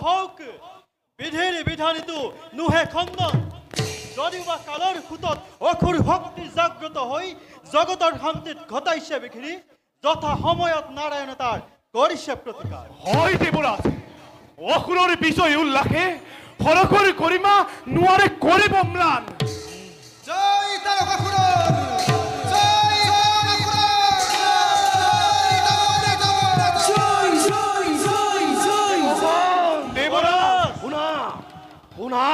হওক বিধিৰ বিধানীটো নুহে খণ্ডন যদিও বা কালৰ খুটত অসুৰ শক্তি জাগ্ৰত হৈ জগতৰ শান্তিত ঘটাইছে বিঘিনি যথা সময়ত নাৰায়ণে তাৰ কৰিছে প্ৰতিকাৰ হয় দেৱৰাজ অসুৰৰ বিষয় উল্লাসে হৰকৰ গৰিমা নোৱাৰে কৰিব ম্লান জয় তাৰকাসুৰ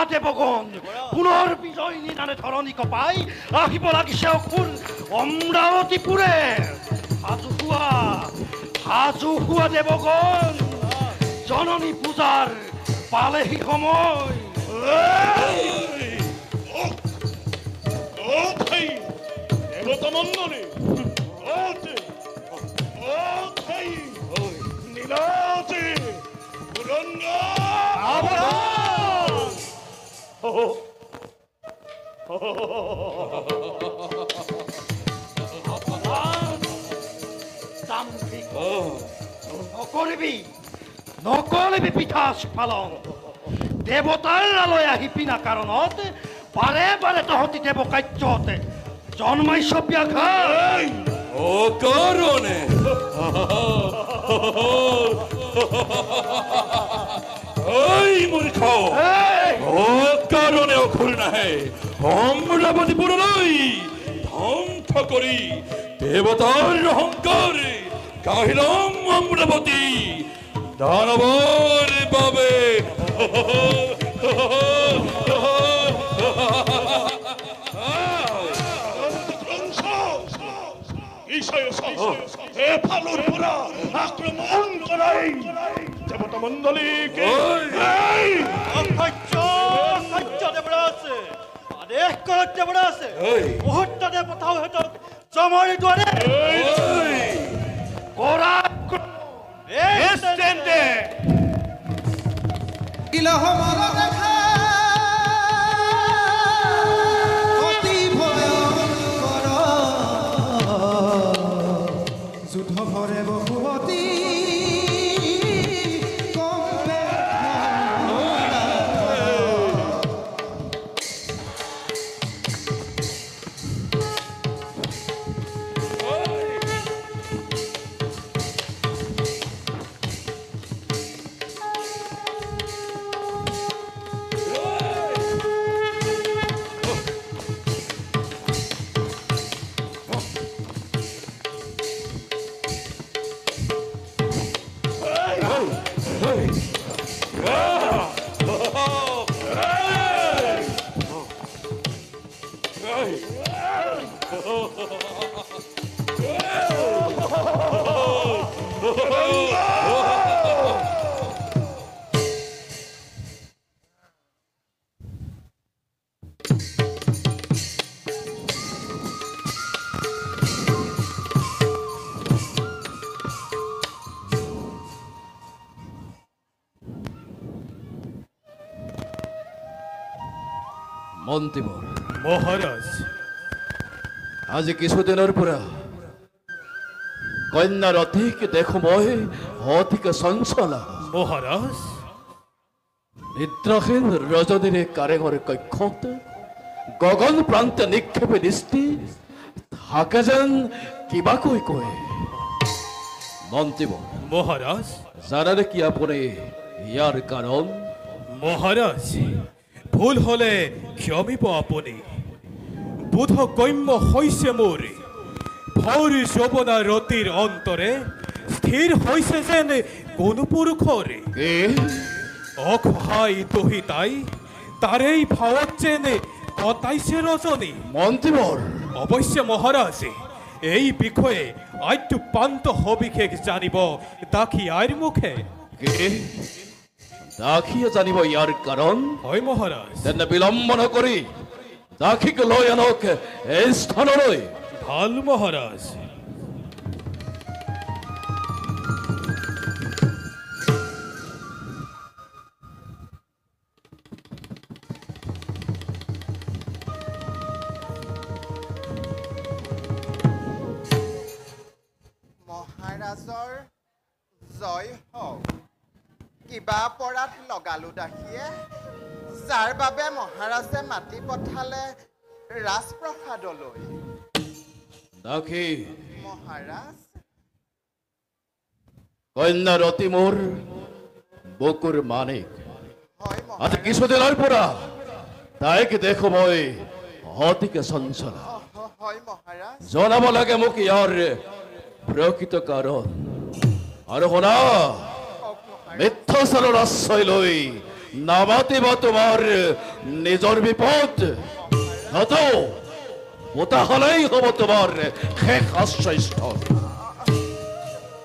দেবগণ পুনৰ বিজয় নিদানে ধৰণী কপাই আহিব লাগিছে অসুৰ অমৰাৱতীপুৰে সাজু হোৱা দেৱগণ জননী পূজাৰ পালেহি সময় দেৱতামণ্ডলী নীলাচি নকৰিবি পিঠাচ পালন দেৱতাৰ নালৈ আহি পিনা কাৰণত বাৰে বাৰে তহঁতি দেৱ কাৰ্যত জন্মাইছ ব্যাঘাত অকাৰণে ঐ মূৰ্খ অকাৰণে অসুৰ নাহে অমৰাৱতীপুৰলৈ ধ্বংস কৰি দেৱতাৰ অহংকাৰ কাহিলম অমৰাৱতী দানৱৰ বাবে এফালৰ পৰা আক্ৰমণ কৰাই দেৱতামণ্ডলীকে দেৱৰাজ আদেশ কৰক দেৱৰাজ মুহূৰ্ততে পঠাও সিহঁতক জমৰি দুৱাৰে অতি ভয়ঙ্কৰ যুদ্ধ ভৰে বহুমতী মন্ত্ৰীবৰ মহাৰাজ আজি কিছুদিনৰ পৰা কন্যাৰ অধিক দেখো মই অধিক চঞ্চলা মহাৰাজ নিদ্ৰাহীন ৰজনীৰে কাৰেঙৰ কক্ষত গগন প্ৰান্তে নিক্ষেপে দৃষ্টি থাকে যেন কিবাকৈ কয় মন্ত্ৰীবৰ মহাৰাজ জানানে কি আপুনি ইয়াৰ কাৰণ মহাৰাজ ভুল হলে ক্ষমিব আপুনি বোধ গম্য হৈছে মোৰ ভৰ যৌৱনা ৰতিৰ অন্তৰে স্থিৰ হৈছে যেন কোনো পুৰুষৰে অসহায় দহি তাই তাৰেই ভাৱত যেন কটাইছে ৰজনী মন্ত্ৰীবৰ অৱশ্যে মহাৰাজ এই বিষয়ে আইটো পান্ত সবিশেষ জানিব দাখি আইৰ মুখে দাসীয়ে জানিব ইয়াৰ কাৰণ হয় মহাৰাজ তেনে বিলম্ব নকৰি দাসীক লৈ আনক এই স্থানলৈ ভাল মহাৰাজ মহাৰাজৰ জয় হওক কিবা অপৰাধ লগালো দাসীয়ে যাৰ বাবে মহাৰাজে মাতি পঠালে ৰাজপ্ৰসাদলৈ দাসী মহাৰাজ কন্যা ৰতি মোৰ বুকুৰ মানিক হয় আজি মহাৰাজ কিছুদিনৰ পৰা তাইক দেখো মই অতিকে চঞ্চলা হয় মহাৰাজ জনাব লাগে মোক ইয়াৰ প্ৰকৃত কাৰণ আৰু শুনা কওক মহাৰাজ মিথ্যাচাৰৰ আশ্ৰয় লৈ নামাতিব তোমাৰ নিজৰ বিপদ নতো পোতা হলেই হ'ব তোমাৰ শেষ আশ্ৰয়স্থল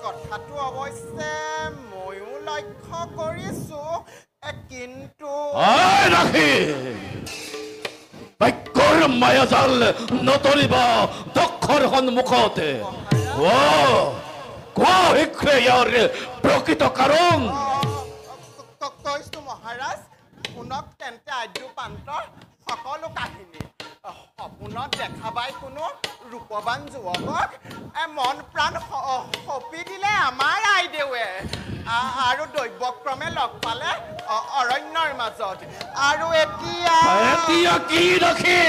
কথাটো অৱশ্যে ময়ো লক্ষ্য কৰিছো কিন্তু আই ৰাখি বাক্যৰ মায়াজাল নতৰিবা দক্ষৰ সন্মুখত কোৱা শীঘ্ৰে ইয়াৰ প্ৰকৃত কাৰণ কৈছো মহাৰাজ শুনক তেন্তে আদ্যপান্তৰ সকলো কাহিনী সপোনত দেখা পাই কোনো ৰূপৱান যুৱকক মন প্ৰাণ সঁপি দিলে আমাৰ আইদেৱে আৰু দৈৱক্ৰমে লগ পালে অৰণ্যৰ মাজত আৰু এতিয়া এতিয়া কি ৰাখি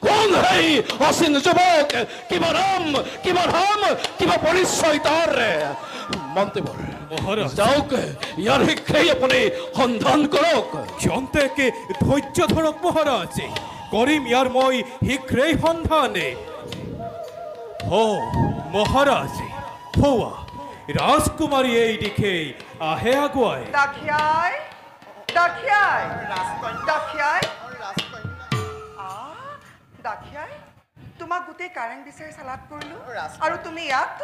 কোন সেই অচিন যুৱক কিবা নাম কিবা ধাম কিবা পৰিচয় তাৰ মন্ত্ৰীবৰ মহাৰাজ যাওক ইয়াৰ শীঘ্ৰেই আপুনি সন্ধান কৰক জন্তেকে ধৈৰ্য ধৰক মহাৰাজ কৰিম ইয়াৰ মই শীঘ্ৰেই সন্ধানে হো মহাৰাজ হওয়া ৰাজকুমাৰী এই দিকে আহে আগুয়ায় দাখিয়াই দাখিয়াই ৰাজকন্যা দাখিয়াই ৰাজকন্যা দাখিয়াই তোমাক গোটেই কাৰেং বিচাৰি চালাদ কৰিলো ৰাজ- আৰু তুমি ইয়াত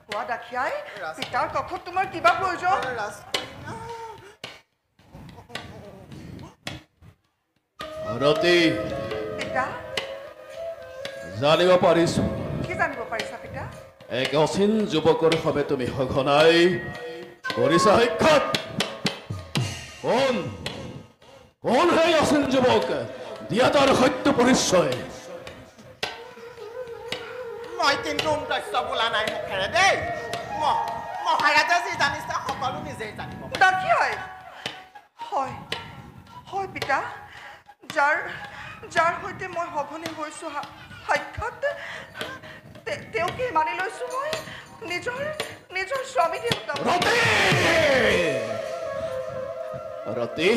কোৱা দাখিয়াই ৰাজ- পিতাৰ কক্ষত তোমাৰ কিবা প্ৰয়োজন ৰাজকন্যা ৰতি পিতা জানিব পাৰিছো কি জানিব পাৰিছা পিতা এক অচিন যুৱকৰ সবে তুমি সঘনাই কৰিছা সাক্ষাৎ কোন সেই অচিন যুৱক দিয়া তাৰ সত্য পৰিচয় মই কিন্তু তথ্য বোলা নাই মুখেৰে দেই মহাৰাজে যি জানিছে সকলো নিজেই জানিব দাখিয়াই হয় হয় পিতা যাৰ সৈতে মই সঘনে হৈছো সাক্ষাৎ তেওঁকে মানি লৈছো মই নিজৰ স্বামী দেউতা ৰতি ৰতি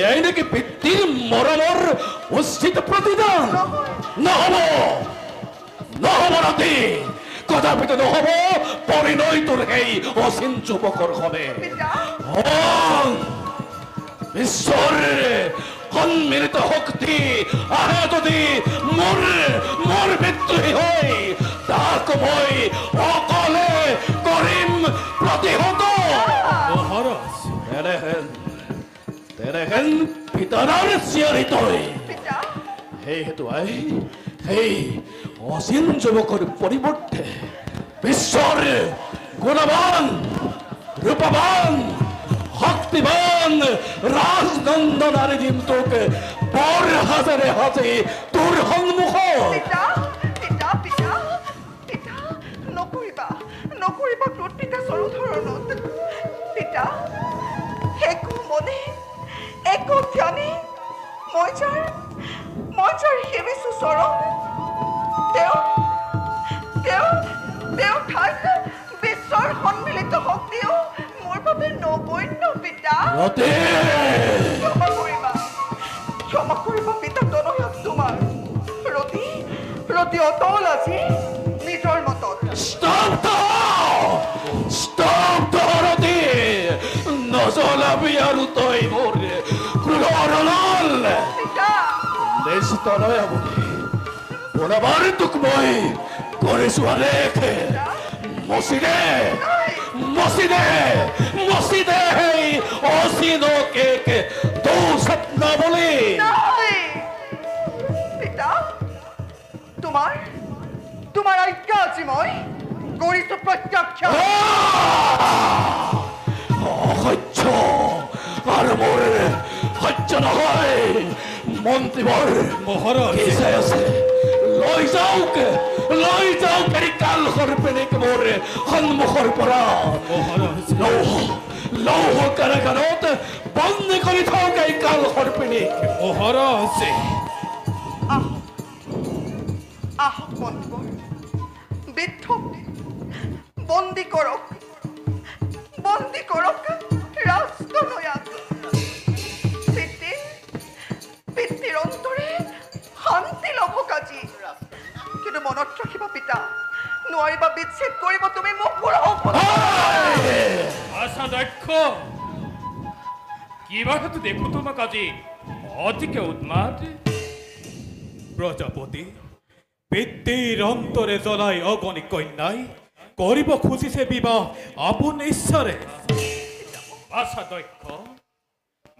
এই নেকি পিতৃৰ মৰমৰ উচিত প্ৰতিদান নহব ৰতি কদাপিতো নহব পৰিণয় তোৰ সেই অচিন যুৱকৰ সবে পিতা বিশ্বৰ সন্মিলিত শক্তি আহে যদি মোৰ বিদ্ৰোহী হৈ তাক মই অকলে কৰিম প্ৰতিহত মহাৰাজ তেনেহেন পিতাৰাৰ চিঞৰি তই পিতা সেই হেতু সেই অচিন যুৱকৰ পৰিৱৰ্তে বিশ্বৰ গুণৱান ৰূপৱান শক্তিবান ৰাজনন্দনাৰী দিম তোক বৰ হাজাৰে সাজি তোৰ সন্মুখত পিতা পিতা পিতা পিতা নকৰিবা ক্ৰোধ পিতা চৰুধৰণত পিতা একো মনে একো ধ্যানে মই যাৰ সেবিছো চৰণ তেওঁ ঠাইত বিশ্বৰ সন্মিলিত শক্তিও মোৰ বাবে নগণ্য পিতা ৰতে ক্ষমা কৰিবা পিতা তনয়াক তোমাৰ ৰতি অটল আজি নিজৰ মতত স্তব্ধ ৰতে নজলাবি আৰু তই মোৰ ক্ৰোধৰলাল পিতা নিশ্চিত নয় আপুনি পুনৰবাৰ তোক মই কৰিছো আলেখ মচিদে সেই অচিনকে তো স্বপ্ন বুলি নাই পিতা তোমাৰ আজ্ঞা আজি মই কৰিছো প্ৰত্যক্ষ অসহ্য আৰু মোৰ সহ্য নহয় মন্ত্ৰীবৰ মহাৰাজ কি চাই আছে লৈ যাওক এই কাল সৰ্পিনীক মোৰ সন্মুখৰ পৰা লৌহ কাৰাগাৰত বন্দী কৰি থওক এই কাল সৰ্পিনীক। মহাৰাজ আহক বন্ধুবোৰ, বৃদ্ধক বন্দী কৰক ৰাজকনয়াক। পিতৃৰ অন্তৰে শান্তি ল'ব আজি, কিন্তু মনত ৰাখিবা পিতা, নোৱাৰিবা বিচ্ছেদ কৰিব তুমি মোক আশা দক্ষ কিবা হেতু দেখো তোমাক আজি অতিকে উন্মাদ। প্ৰজাপতি পিতৃৰ অন্তৰে জ্বলাই অগণিত কন্যাই কৰিব খুজিছে বিবাহ আপোন ইচ্ছাৰে। আশা দক্ষ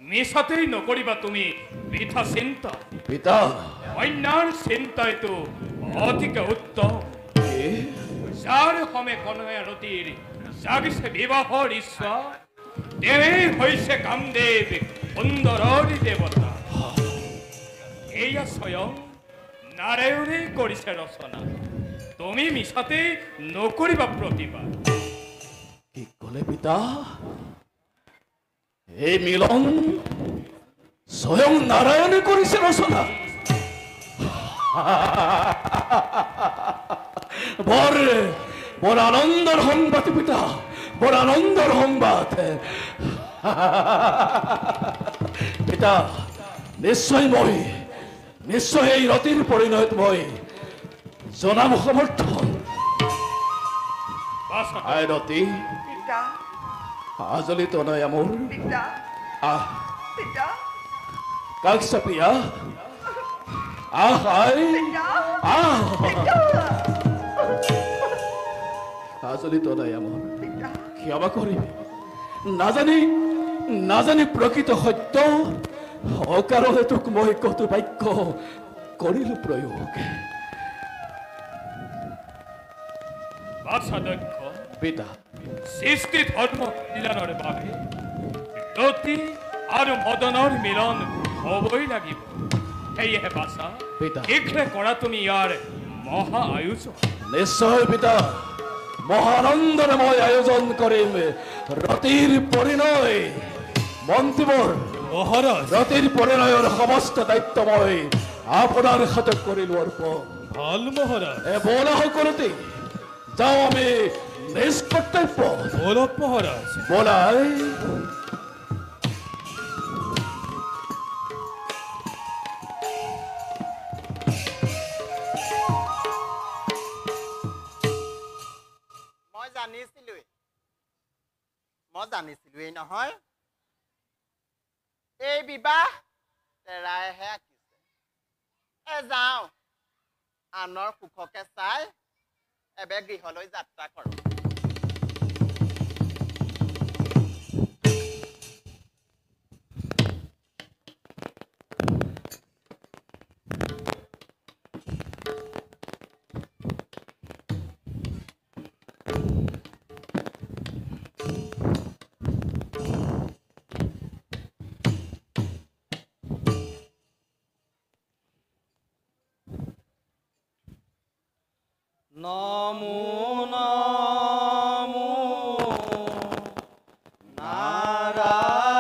মিছাতেই নকৰিবা তুমি বৃথা চিন্তা। পিতা কন্যাৰ চিন্তাইতো অতিকে উত্তম। যাৰ সমে কনয়া ৰতিৰ জাগিছে বিবাহৰ ইচ্ছা, তেৱেই হৈছে কামদেৱ সুন্দৰৰ দেৱতা। এয়া স্বয়ং নাৰায়ণেই কৰিছে ৰচনা, তুমি মিছাতেই নকৰিবা প্ৰতিভা। কি ক'লে পিতা? এই মিলন স্বয়ং নাৰায়ণে কৰিছে ৰচনা? বৰ আনন্দৰ সংবাদ পিতা, বৰ আনন্দৰ সংবাদ। পিতা নিশ্চয় এই ৰতিৰ পৰিণয়ত মই জনাব সমৰ্থন। আই ৰতি পিতা, আজলি তনয়া মোৰ পিতা, আহ পিতা, কাষ চাপিয়া আহ আই পিতা, আহ পিতা, আজলি তনয়া মোৰ পিতা। ক্ষমা কৰিবি, নাজানি প্ৰকৃত সত্য অকাৰণে তোক মই কটু বাক্য কৰিলো প্ৰয়োগ। আশা দক্ষ পিতা সৃষ্টি ধৰ্ম কল্যাণৰ বাবে ৰতি আৰু মদনৰ মিলন হ'বই লাগিব। সেয়েহে বাছা পিতা। শীঘ্ৰে কৰা তুমি ইয়াৰ মহা আয়োজন। নিশ্চয় পিতা, মহানন্দৰে মই আয়োজন কৰিম ৰতিৰ পৰিণয়। মন্ত্ৰীবৰ মহাৰাজ ৰতিৰ পৰিণয়ৰ সমস্ত দায়িত্ব মই আপোনাৰ হাতত কৰিলো অৰ্পণ। ভাল মহাৰাজ। বলা সকলোতে যাওঁ আমি নিজ কৰ্তব্য। বলক মহাৰাজ। বলাই মই জানিছিলোৱেই নহয় এই বিবাহ তেৰাইহে আঁকিছে। যাওঁ আনৰ সুখকে চাই এবে গৃহলৈ যাত্ৰা কৰোঁ। নমো নমো নাৰায়ণ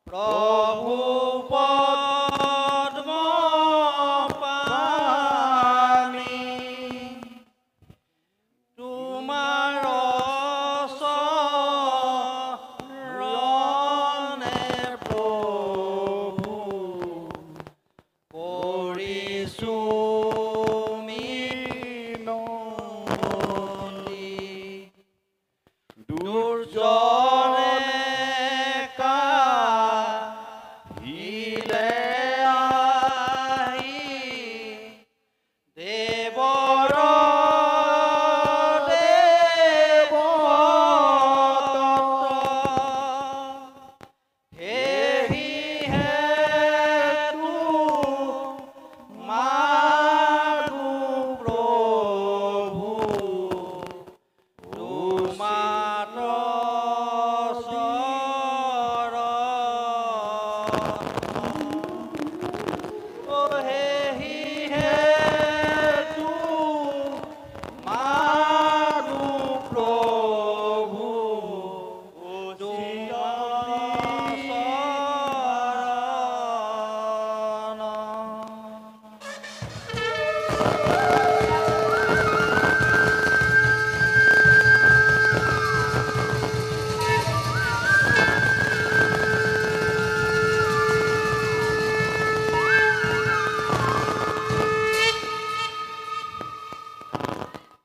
প্ৰভু পদ্ম পানি তোমাৰ শৰণে প্ৰভু কৰিছো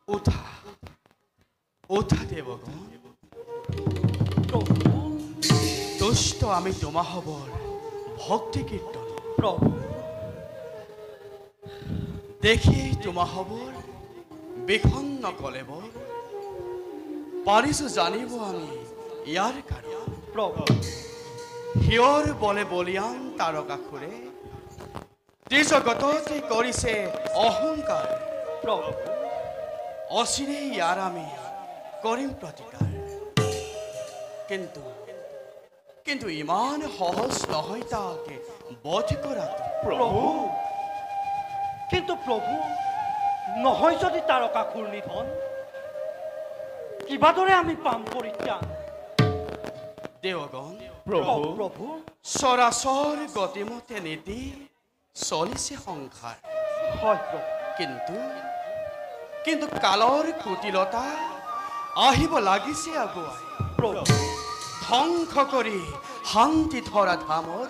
ওঠা ওঠা দেৱগণ দুষ্ট আমি তোমা হবৰ ভক্তি কীৰ্তন প্ৰভু দেখি তোমা হবৰ বিখন্ন কলেবৰ পাৰিছো জানিব আমি ইয়াৰ কাৰণ প্ৰভু হিয়ৰ বলে বলিয়ান তাৰকাসুৰে ত্ৰিজগততে কৰিছে অহংকাৰ প্ৰভু অচিৰে ইয়াৰ আমি কৰিম প্ৰতিকাৰ কিন্তু কিন্তু ইমান সহজ নহয় তাকে বধ কৰাটো প্ৰভু কিন্তু প্ৰভু নহয় যদি তাৰকাসুৰ নিধন কিবাদৰে আমি পাম পৰিত্ৰাণ দেৱগণ প্ৰভু চৰাচৰ গতিমতে নীতি চলিছে সংসাৰ হয় প্ৰভু কিন্তু কিন্তু কালৰ কুটিলতা আহিব লাগিছে আগুৱাই প্ৰভু ধ্বংস কৰি শান্তি ধৰা ধামৰ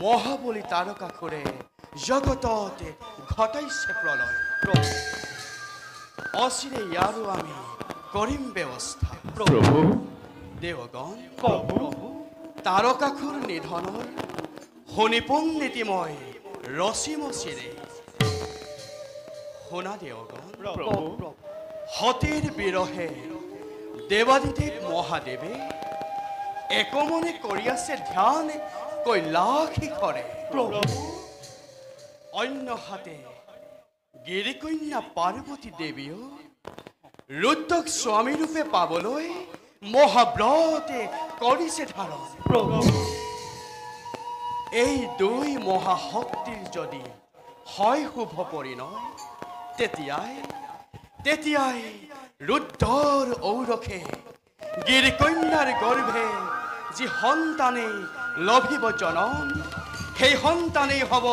মহাবলী তাৰকাসুৰে জগততে ঘটাইছে প্ৰলয় অচিৰে ইয়াৰো আমি কৰিম ব্যৱস্থা প্ৰভু দেৱগণ প্ৰভু তাৰকাসুৰ নিধনৰ শুনিপোন নীতিময় ৰচিমচিৰে শুনা দেৱগণ প্ৰভু সতীৰ বিৰহে দেৱাদিদেৱ মহাদেৱে একমনে কৰি আছে ধ্যান কৈলাশ শিখৰে অন্য হাতে গিৰিকন্যা পাৰ্বতী দেৱীও ৰুদ্ৰক স্বামী ৰূপে পাবলৈ মহাব্ৰতে কৰিছে ধাৰণ এই দুই মহাশক্তিৰ যদি হয় শুভ পৰিণয় তেতিয়াই ৰুদ্ৰৰ ঔৰখে গিৰিকন্যাৰ গৰ্ভে যি সন্তানে লভিব জনম সেই সন্তানেই হ'ব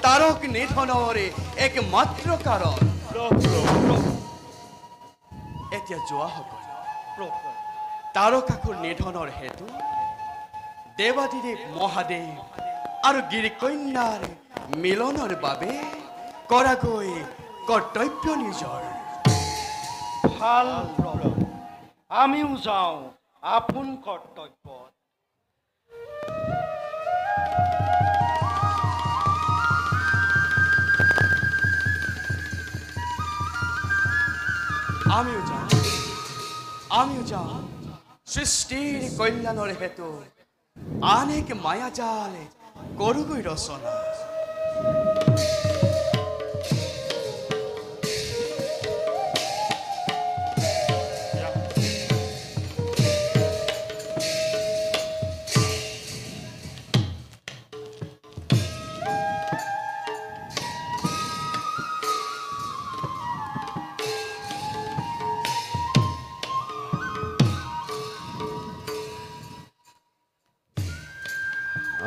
তাৰক নিধনৰ একমাত্ৰ কাৰণ এতিয়া যোৱা হ'ব তাৰকাসুৰ নিধনৰ হেতু দেৱাদিদেৱ মহাদেৱ আৰু গিৰিকন্যাৰ মিলনৰ বাবে কৰাগৈ কৰ্তব্য নিজৰ ভাল প্ৰভু আমিও যাওঁ আপোন কৰ্তব্যত আমিও যাওঁ সৃষ্টিৰ কল্যাণৰ হেতু আনেক মায়াজাল কৰোগৈ ৰচনা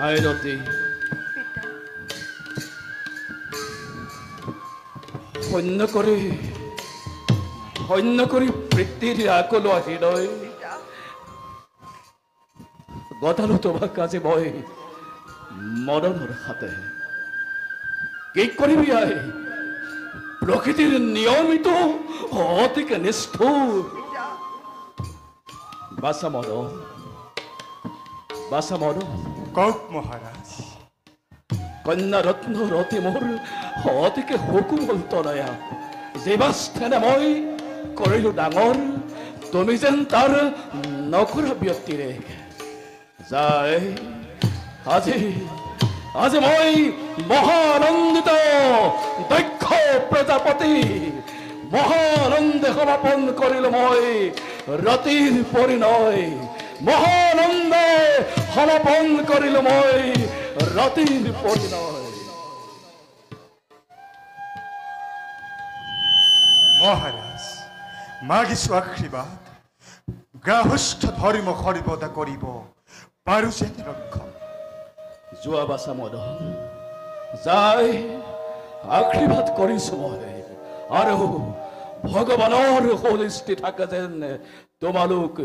আইৰতী সৈন্য কৰি বৃত্তিৰ আকলো আহিলৈ গতালো তোমাক আজি মই মৰণৰ হাতে কি কৰিবি আই প্ৰকৃতিৰ নিয়মিত অতিকে নিষ্ঠুৰ বাছা মদন কওক মহাৰাজ কন্যা ৰত্ন ৰতি মোৰ অতিকে হুকুমল তনয়া জীৱাস্থানে মই কৰিলো ডাঙৰ তুমি যেন তাৰ নকৰা ব্যক্তিৰে যায় আজি মই মহানন্দিত দক্ষ প্ৰজাপতি মহানন্দে সমাপন কৰিলো মই ৰতিৰ পৰিণয় মহানন্দে সমাপন কৰিলো মই ৰতিৰ পৰিণয় মহাৰাজ মাগিছো আশীৰ্বাদ গাহস্থ ধৰ্ম সৰ্বদা কৰিব পাৰো যেন ৰক্ষণ যোৱা বাছা মদন যাই আশীৰ্বাদ কৰিছো মই আৰু ভগৱানৰ সদৃষ্টি থাকে যেন তোমালোক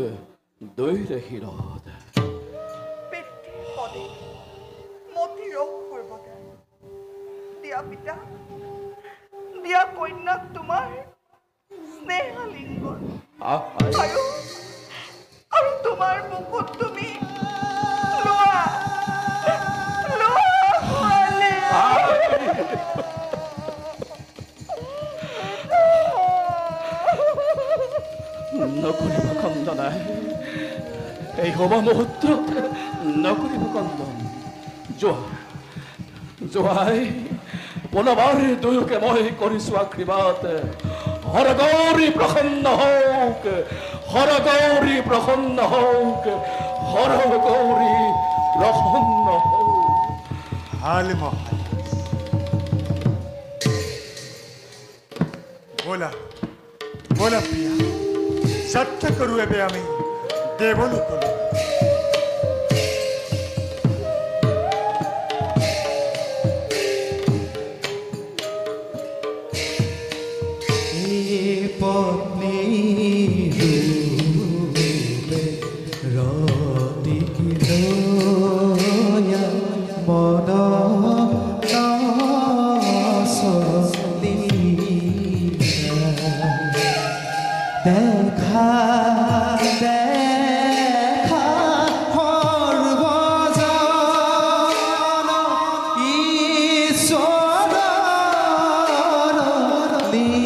দুইৰে শিৰত পিতৃৰ পদে মতিৰ সৰ্বদা দিয়া পিতা দিয়া কন্যাক তোমাৰ স্নেহালিংগন আৰু তোমাৰ মুখত তুমি লোৱা ছোৱালী। নকৰিব কন্দনাই এই সভা মুহূৰ্তত নকৰিব কন্দন যোৱাই পুনৰবাৰ দুয়োকে মই কৰিছো আশীৰ্বাদ হৰগৌৰী প্ৰসন্ন হওক হৰগৌৰী প্ৰসন্ন হওক হৰগৌৰী প্ৰসন্ন হওক হাল মহাল बोला बोला प्रिया सत्य करू एबे आम्ही देवलोकलो पत्नी राती की रोया मना দেখা দেখা সর্বজন ঈশ্বর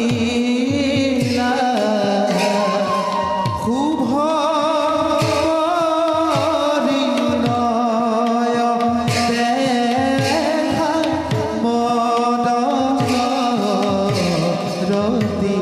লীলা শুভ হৃদয় দেখা মদন ৰতি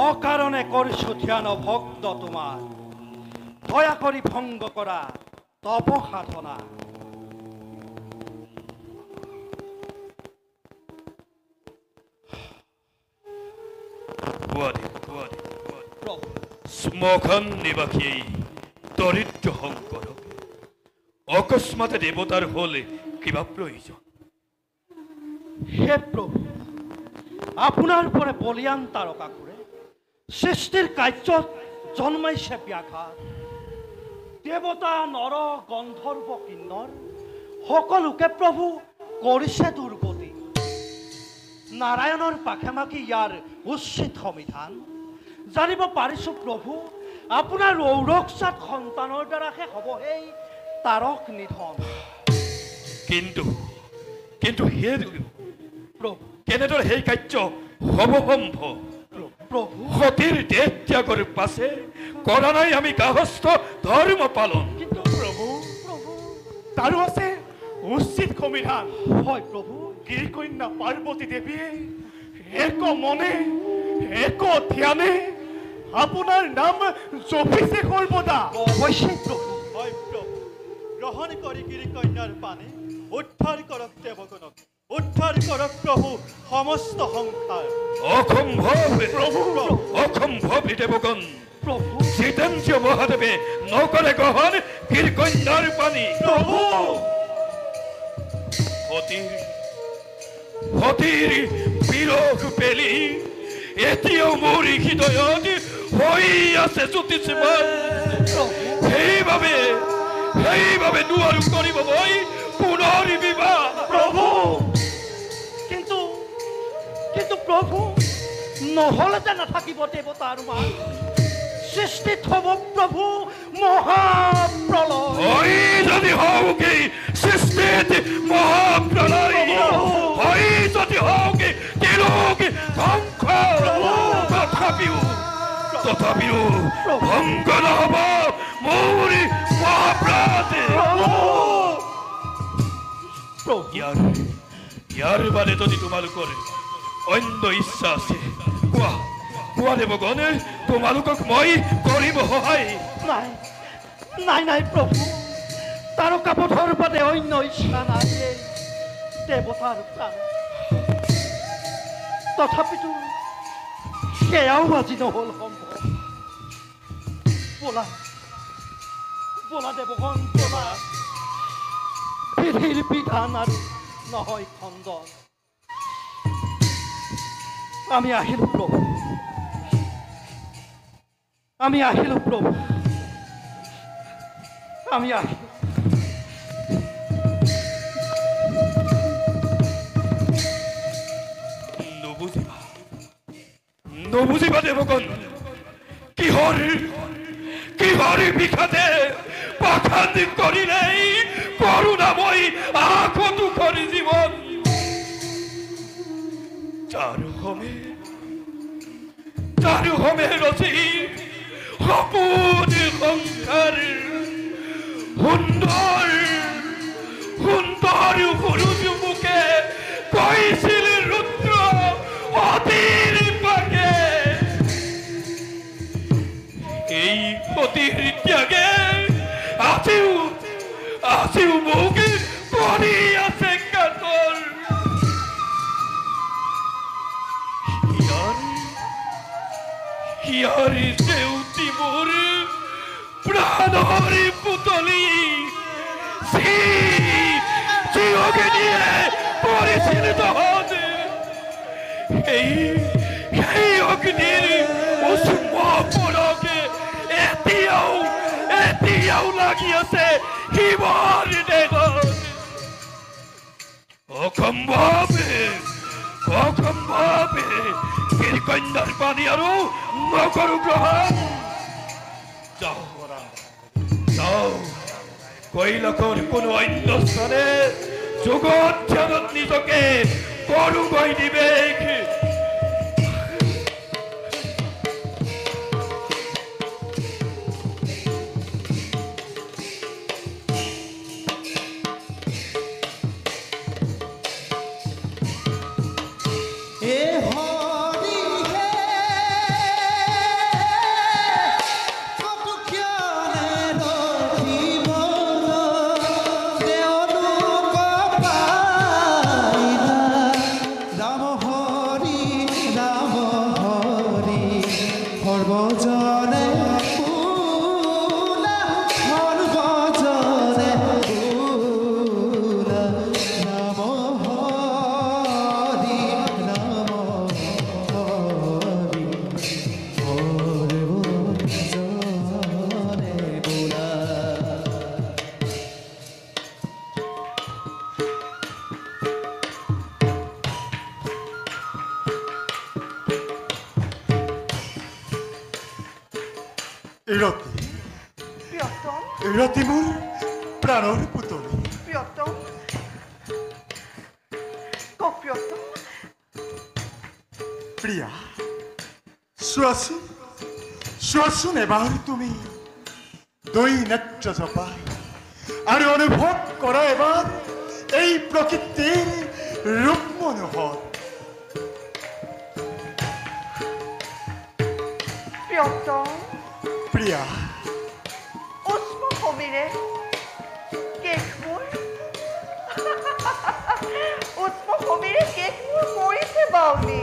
অকাৰণে কৰিছো ধ্যান ভক্ত তোমাৰ দয়া কৰি ভংগ কৰা তপ সাধনা শ্মশান নিবাসী দৰিদ্ৰ শংকৰক অকস্মাতে দেৱতাৰ হলে কিবা প্ৰয়োজন হে প্ৰভু আপোনাৰ পৰা বলিয়ান তাৰকা কৰে সৃষ্টিৰ কাৰ্যত জন্মাইছে ব্যাঘাত দেৱতা নৰ গন্ধৰ্ব কিন্নৰ সকলোকে প্ৰভু কৰিছে দুৰ্গতি নাৰায়ণৰ পাখে মাকি ইয়াৰ উচিত সমিধান জানিব পাৰিছো প্ৰভু আপোনাৰ ঔৰকসাত সন্তানৰ দ্বাৰাহে হ'ব সেই তাৰক নিধন কিন্তু হে প্ৰভু কেনেদৰে সেই কাৰ্য হ'ব সম্ভৱ প্ৰভু সতীৰ দেহ ত্যাগৰ পাছে কৰা নাই আমি গাহস্থ ধৰ্ম পালন কিন্তু প্ৰভু তাৰো আছে উচিত সমিধান হয় প্ৰভু গিৰিকন্যা পাৰ্বতী দেৱীয়ে এক মনে এক ধ্যানে আপোনাৰ নাম জপিছে সৰ্বদা অৱশ্যে প্ৰভু হয় প্ৰভু গ্ৰহণ কৰি গিৰিকন্যাৰ পানে উদ্ধাৰ কৰক দেৱগণক উদ্ধাৰ কৰক প্ৰভু সমস্ত সংসাৰ অসম্ভৱ প্ৰভু অসম্ভৱ দেৱগণ প্ৰভু জিতেন্দ্ৰ মহাদেৱে নকৰে গ্ৰহণ কীৰ্কন্যাৰ পানী প্ৰভু সতীৰ বিৰহ পেলি এতিয়াও মোৰ হৃদয়ত হৈ আছে জ্যোতিষমান সেইবাবে নোৱাৰো কৰিব মই পুনৰ বিবাহ প্ৰভু কিন্তু প্ৰভু নহ'লে যে নাথাকিব দেৱতাৰ মান সৃষ্টিত হ'ব প্ৰভু মহাপ্ৰলয় হৈ যদি হওঁকে সৃষ্টিত মহাপ্ৰলয় হৈ যদি হওঁকে তিলোক ধ্বংস তথাপিও ভংগ নহ'ব মোৰ মহাপ্ৰাণ ইয়াৰ বাদে যদি তোমালোকৰ অন্য ইচ্ছা আছে কোৱা দেৱগণ তোমালোকক মই কৰিব সহায় নাই প্ৰভু তাৰকাপথৰ বাদে অন্য ইচ্ছা নাই দেৱতাৰ প্ৰাণ তথাপিতো সেয়াও আজি নহ'ল সম্ভৱ বোলা দেৱগণ বোলা বিধিৰ বিধান আৰু নহয় খণ্ডন আমি আহিলো প্ৰভু আমি আহিলো নবুজিবা দেৱগণ কিহৰ বিষাদে পাখান কৰিলে কৰুণাময়ী আখতু কৰি জীৱন চারু হমে রচি সপোন সংসার সুন্দর পুরুষ মুখে কৈছিল রুদ্র অতির পাকে এই অতির ত্যাগে আসিও মুখে করি আছে কাতর ইয়ারি দেউতি মোর প্রাণহরি পুতলি জিওকে নিয়ে পড়েছিল দহন এই অগ্নির উষ্ম পরকে এতিয়াও লাগি আছে শিৱৰ দেহত অসম্ভৱে কীৰ্কন্যাৰ পানী আৰু নকৰো গ্ৰহণ যাও কৈলাসৰ কোনো অন্য স্থানে যোগত ধ্যানত নিজকে কৰোগৈ নিবেশ ইৰতি মোৰ প্ৰাণৰ পুতলি প্ৰিয়তম কওক প্ৰিয়তম প্ৰিয়া চোৱাচোন এবাৰ তুমি দুই নেত্ৰ জপাই আৰু অনুভৱ কৰা এবাৰ এই প্ৰকৃতিৰ ৰূপ মনোহৰ প্ৰিয়তম প্ৰিয়া উষ্ম সমীৰে কেশ মোৰ কৰিছে বাউনী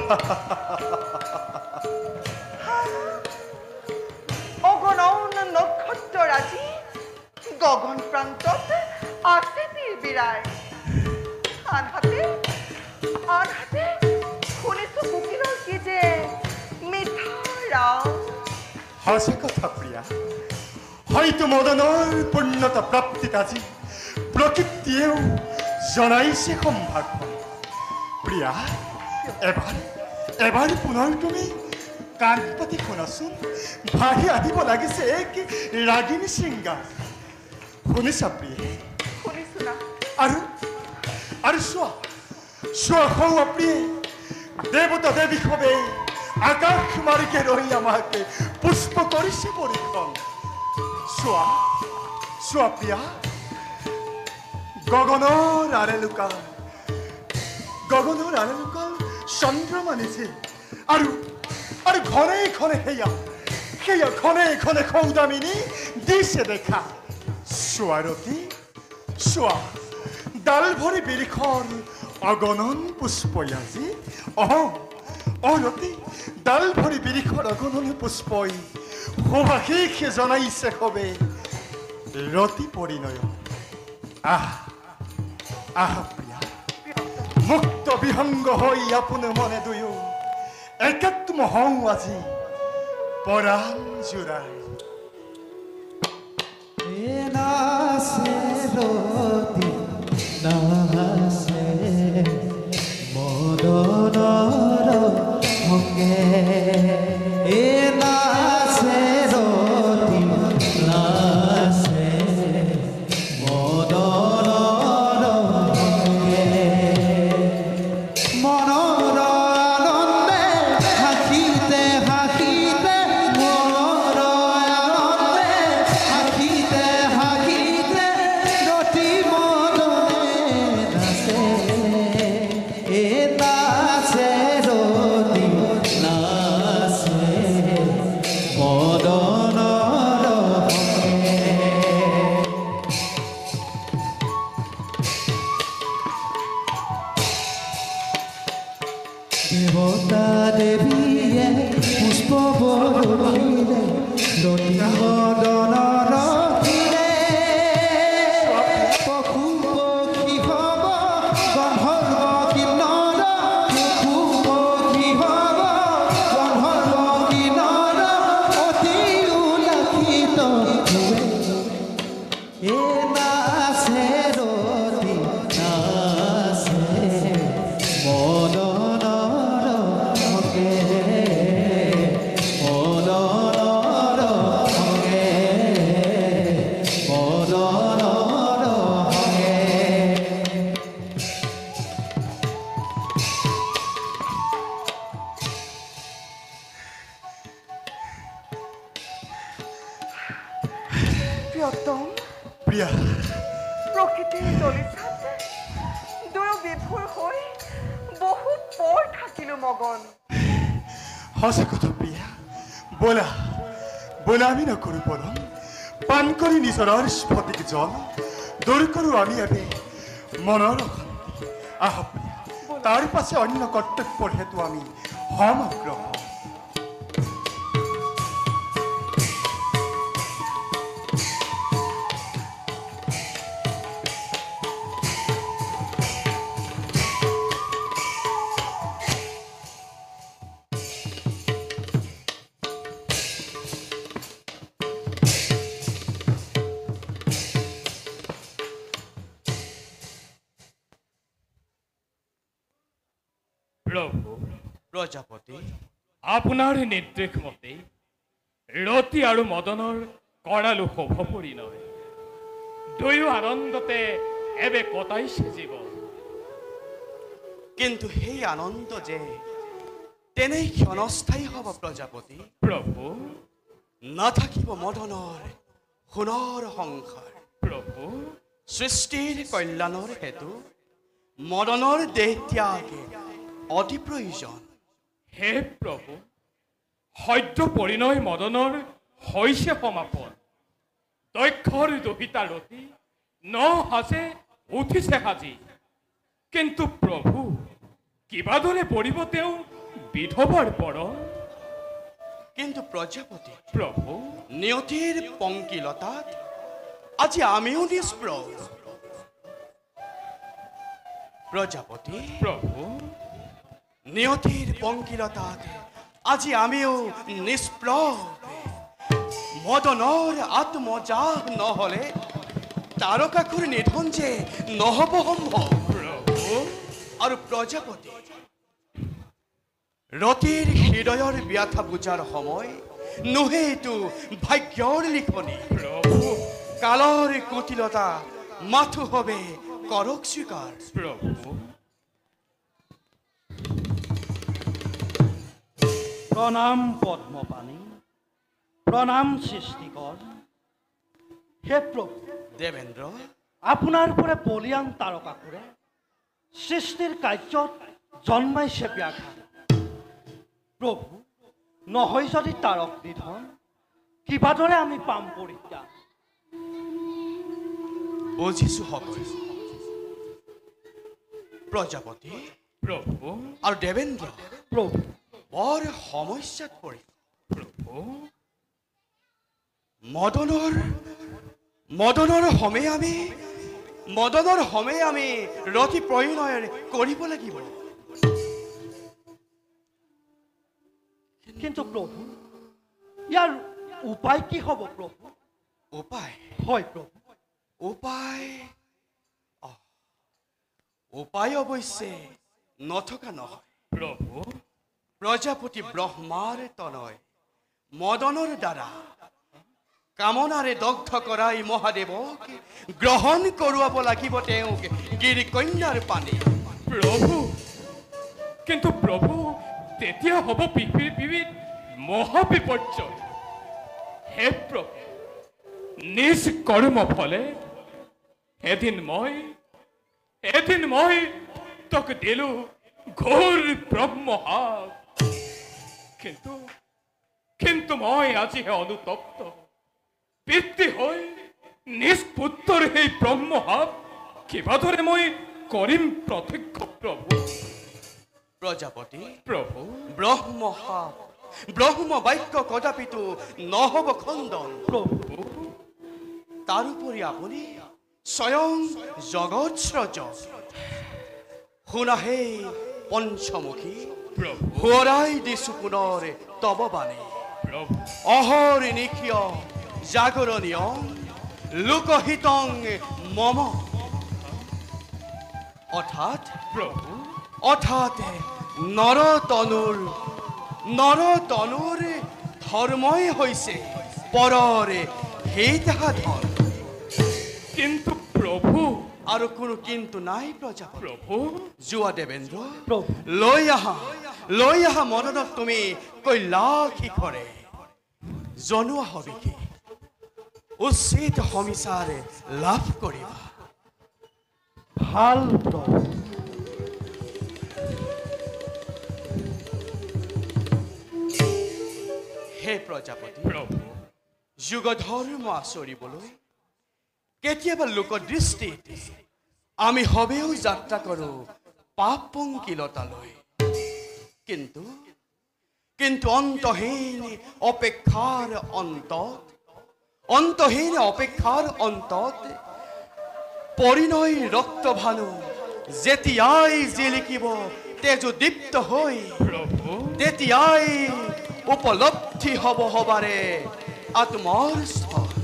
ৰায়। আনহাতে শুনিছো কুকিলৰ কি যে মিঠা ৰাও। সঁচা কথা প্ৰিয়া, হয়তো মদনৰ পূৰ্ণতা প্ৰাপ্তিত আজি প্ৰকৃতিয়েও জনাইছে সম্ভাষণ। প্ৰিয়া, এবাৰ পুনৰ তুমি কাণ পাতি শুনাচোন, ভাহি আহিব লাগিছে এক ৰাগিনী শৃংগাৰ। শুনিছা প্ৰিয়া? শুনিছো না। আৰু চোৱা সৌৱা প্ৰিয়ে, দেৱতা দেৱী সবে আকাশ মাৰ্গে ৰহি আমাকে পুষ্প কৰিছে পৰীক্ষণ। চোৱা প্ৰিয়া, গগনৰ আড়ালুকাল চন্দ্ৰমা নিছে আৰু ঘনে ঘনে সেয়া ঘনে সৌদামিনী দিছে দেখা। চোৱাৰতী চোৱা, ডাল ভৰি বিৰিখৰ অগণন পুষ্পই আজি ৰতী, ডাল ভৰি বিৰিখৰ অগণন পুষ্পই সুভাষিক জনাইছে সবে ৰতি পৰিণয়। প্ৰিয়া, মুক্ত বিহংগ হৈ আপোন মনে দুয়ো একাত্ম হওঁ আজি পৰাণ জোৰাই। নাচে ৰতি নাচে মদনৰ সঙ্গে, নাচে ৰতি নাচে মদনৰ সঙ্গে, মনৰ আনন্দে হাসিতে হাসিতে, মনৰ আনন্দে হাসিতে হাসিতে ৰতি মদনে নাচে, নাচে ৰতি নাচে মদনৰ সঙ্গে। দেৱতা দেৱীয়ে পুষ্প বৰষিলে ৰতি মদনৰ ৰতিৰে, পশু পক্ষী হব গন্ধৰ্ব কিন্নৰ, পশু পক্ষী হব গন্ধৰ্ব কিন্নৰ, অতি উল্লাসিত হৈ নাচে ৰতি নাচে মদনৰ সঙ্গে, মদনৰ সঙ্গে, মদনৰ সঙ্গে। প্ৰিয়তম, প্ৰিয়া, প্ৰকৃতিৰ দলিচাত দুৰবিভোৰ হৈ বহু পৰ থাকিলো মগন। সঁচা কথা প্ৰিয়া, ব'লা আমি নকৰোঁ পলম, পান কৰি নিজৰ স্ফটিক জল দূৰ কৰোঁ আমি এবে মনৰ অশান্তি। প্ৰিয়া, তাৰ পাছে অন্য কৰ্তব্যৰ হেতু আমি সমগ্ৰ প্ৰভু, প্ৰজাপতি, আপোনাৰ নিৰ্দেশ মতে ৰতি আৰু মদনৰ কৰালো শুভ পৰিণয়, দুয়ো আনন্দতে এবে কটাইছে জীৱন। কিন্তু সেই আনন্দ যে তেনেই ক্ষণস্থায়ী হ'ব প্ৰজাপতি। প্ৰভু, নাথাকিব মদনৰ সোণৰ সংসাৰ। প্ৰভু, সৃষ্টিৰ কল্যাণৰ হেতু মদনৰ দেহ ত্যাগ অতি প্ৰয়োজন। হে প্ৰভু, সদ্য পৰিণয় মদনৰ হৈছে সমাপন, দক্ষৰ দহিতা ৰতি ন সাজে উঠিছে সাজি। কিন্তু প্ৰভু, কিবা দৰে পৰিব তেওঁ বিধৱাৰ পৰম। কিন্তু প্ৰজাপতি, প্ৰভু, নিয়তিৰ পংকিলতাত আজি আমিও নিষ্প্ৰভ। প্ৰজাপতি প্ৰভু নিয়তিৰ পংকিলতাত আজি আমিও নিষ্প্ৰভ মদনৰ আত্মজাহ নহলে তাৰকাসুৰ নিধন যে নহব সম্ভৱ আৰু প্ৰজাপতি ৰতিৰ হৃদয়ৰ ব্যাথা বুজাৰ সময় নোহেইটো ভাগ্যৰ লিখনি কালৰ কুটিলতা মাথো হবে কৰক স্বীকাৰ প্ৰভু প্ৰণাম পদ্মপাণি প্ৰণাম সৃষ্টিকৰ হে প্ৰভু দেবেন্দ্ৰ আপোনাৰ পৰা বলিয়ান তাৰকাসুৰে সৃষ্টিৰ কাৰ্যত জন্মাইছে ব্যাঘাত প্ৰভু নহয় যদি তাৰক নিধন কিবাদৰে আমি পাম পৰিত্ৰাণ বুজিছো সকলো প্ৰজাপতি প্ৰভু আৰু দেবেন্দ্ৰ প্ৰভু বৰ সমস্যাত পৰি প্ৰভু মদনৰ সময়ে আমি ৰতি পৰিণয় কৰিব লাগিব কিন্তু প্ৰভু ইয়াৰ উপায় কি হ'ব প্ৰভু উপায় হয় প্ৰভু উপায় অৱশ্যে নথকা নহয় প্ৰভু প্ৰজাপতি ব্ৰহ্মাৰ তনয় মদনৰ দ্বাৰা কামনাৰে দগ্ধ কৰাই মহাদেৱক গ্ৰহণ কৰোৱাব লাগিব তেওঁক গিৰিকন্যাৰ পানী প্ৰভু কিন্তু প্ৰভু তেতিয়া হ'ব পৃথিৱীত মহাবিপৰ্যয় হে প্ৰভু নিজ কৰ্ম ফলে এদিন মই তোক দিলো ঘোৰ ব্ৰহ্মহাপ কিন্তু মই আজিহে অনুতপ্ত পিতৃ হৈ নিজ পুত্ৰৰ সেই ব্ৰহ্মহাপ কিবাদৰে মই কৰিম প্ৰত্যক্ষ প্ৰভু প্ৰজাপতি প্ৰভু ব্ৰহ্ম বাক্য কদাপিতো নহব খণ্ডন প্ৰভু তাৰোপৰি আপুনি স্বয়ং জগৎ স্ৰজ শুনাহে পঞ্চমুখী প্ৰভু সোঁৱৰাই দিছো পুনৰ তব বাণী প্ৰভু অহৰ নিশিয় জাগৰণীয় লোকহিতং মম অৰ্থাৎ নৰতনুৰ ধৰ্মই হৈছে পৰৰে হিতাধন কিন্তু প্ৰভু আৰু কোনো কিন্তু নাই প্ৰজাপতি প্ৰভু যোৱা দেবেন্দ্ৰ প্ৰভু লৈ আহা মদনক তুমি কৈলাশ শিখৰে জনোৱা হবিকে উচিত সমিচাৰে লাভ কৰিবা ভাল প্ৰভু হে প্ৰজাপতি প্ৰভু যুগ ধৰ্ম আচৰিবলৈ কেতিয়াবা লোকদৃষ্টিত আমি হবেও যাত্ৰা কৰোঁ পাপ পংকিলতালৈ কিন্তু অন্তহীন অপেক্ষাৰ অন্তত পৰিণয় ৰক্তভানু যেতিয়াই জিলিকিব তেজোদীপ্ত হৈ তেতিয়াই উপলব্ধি হবাৰে আত্মৰ স্থল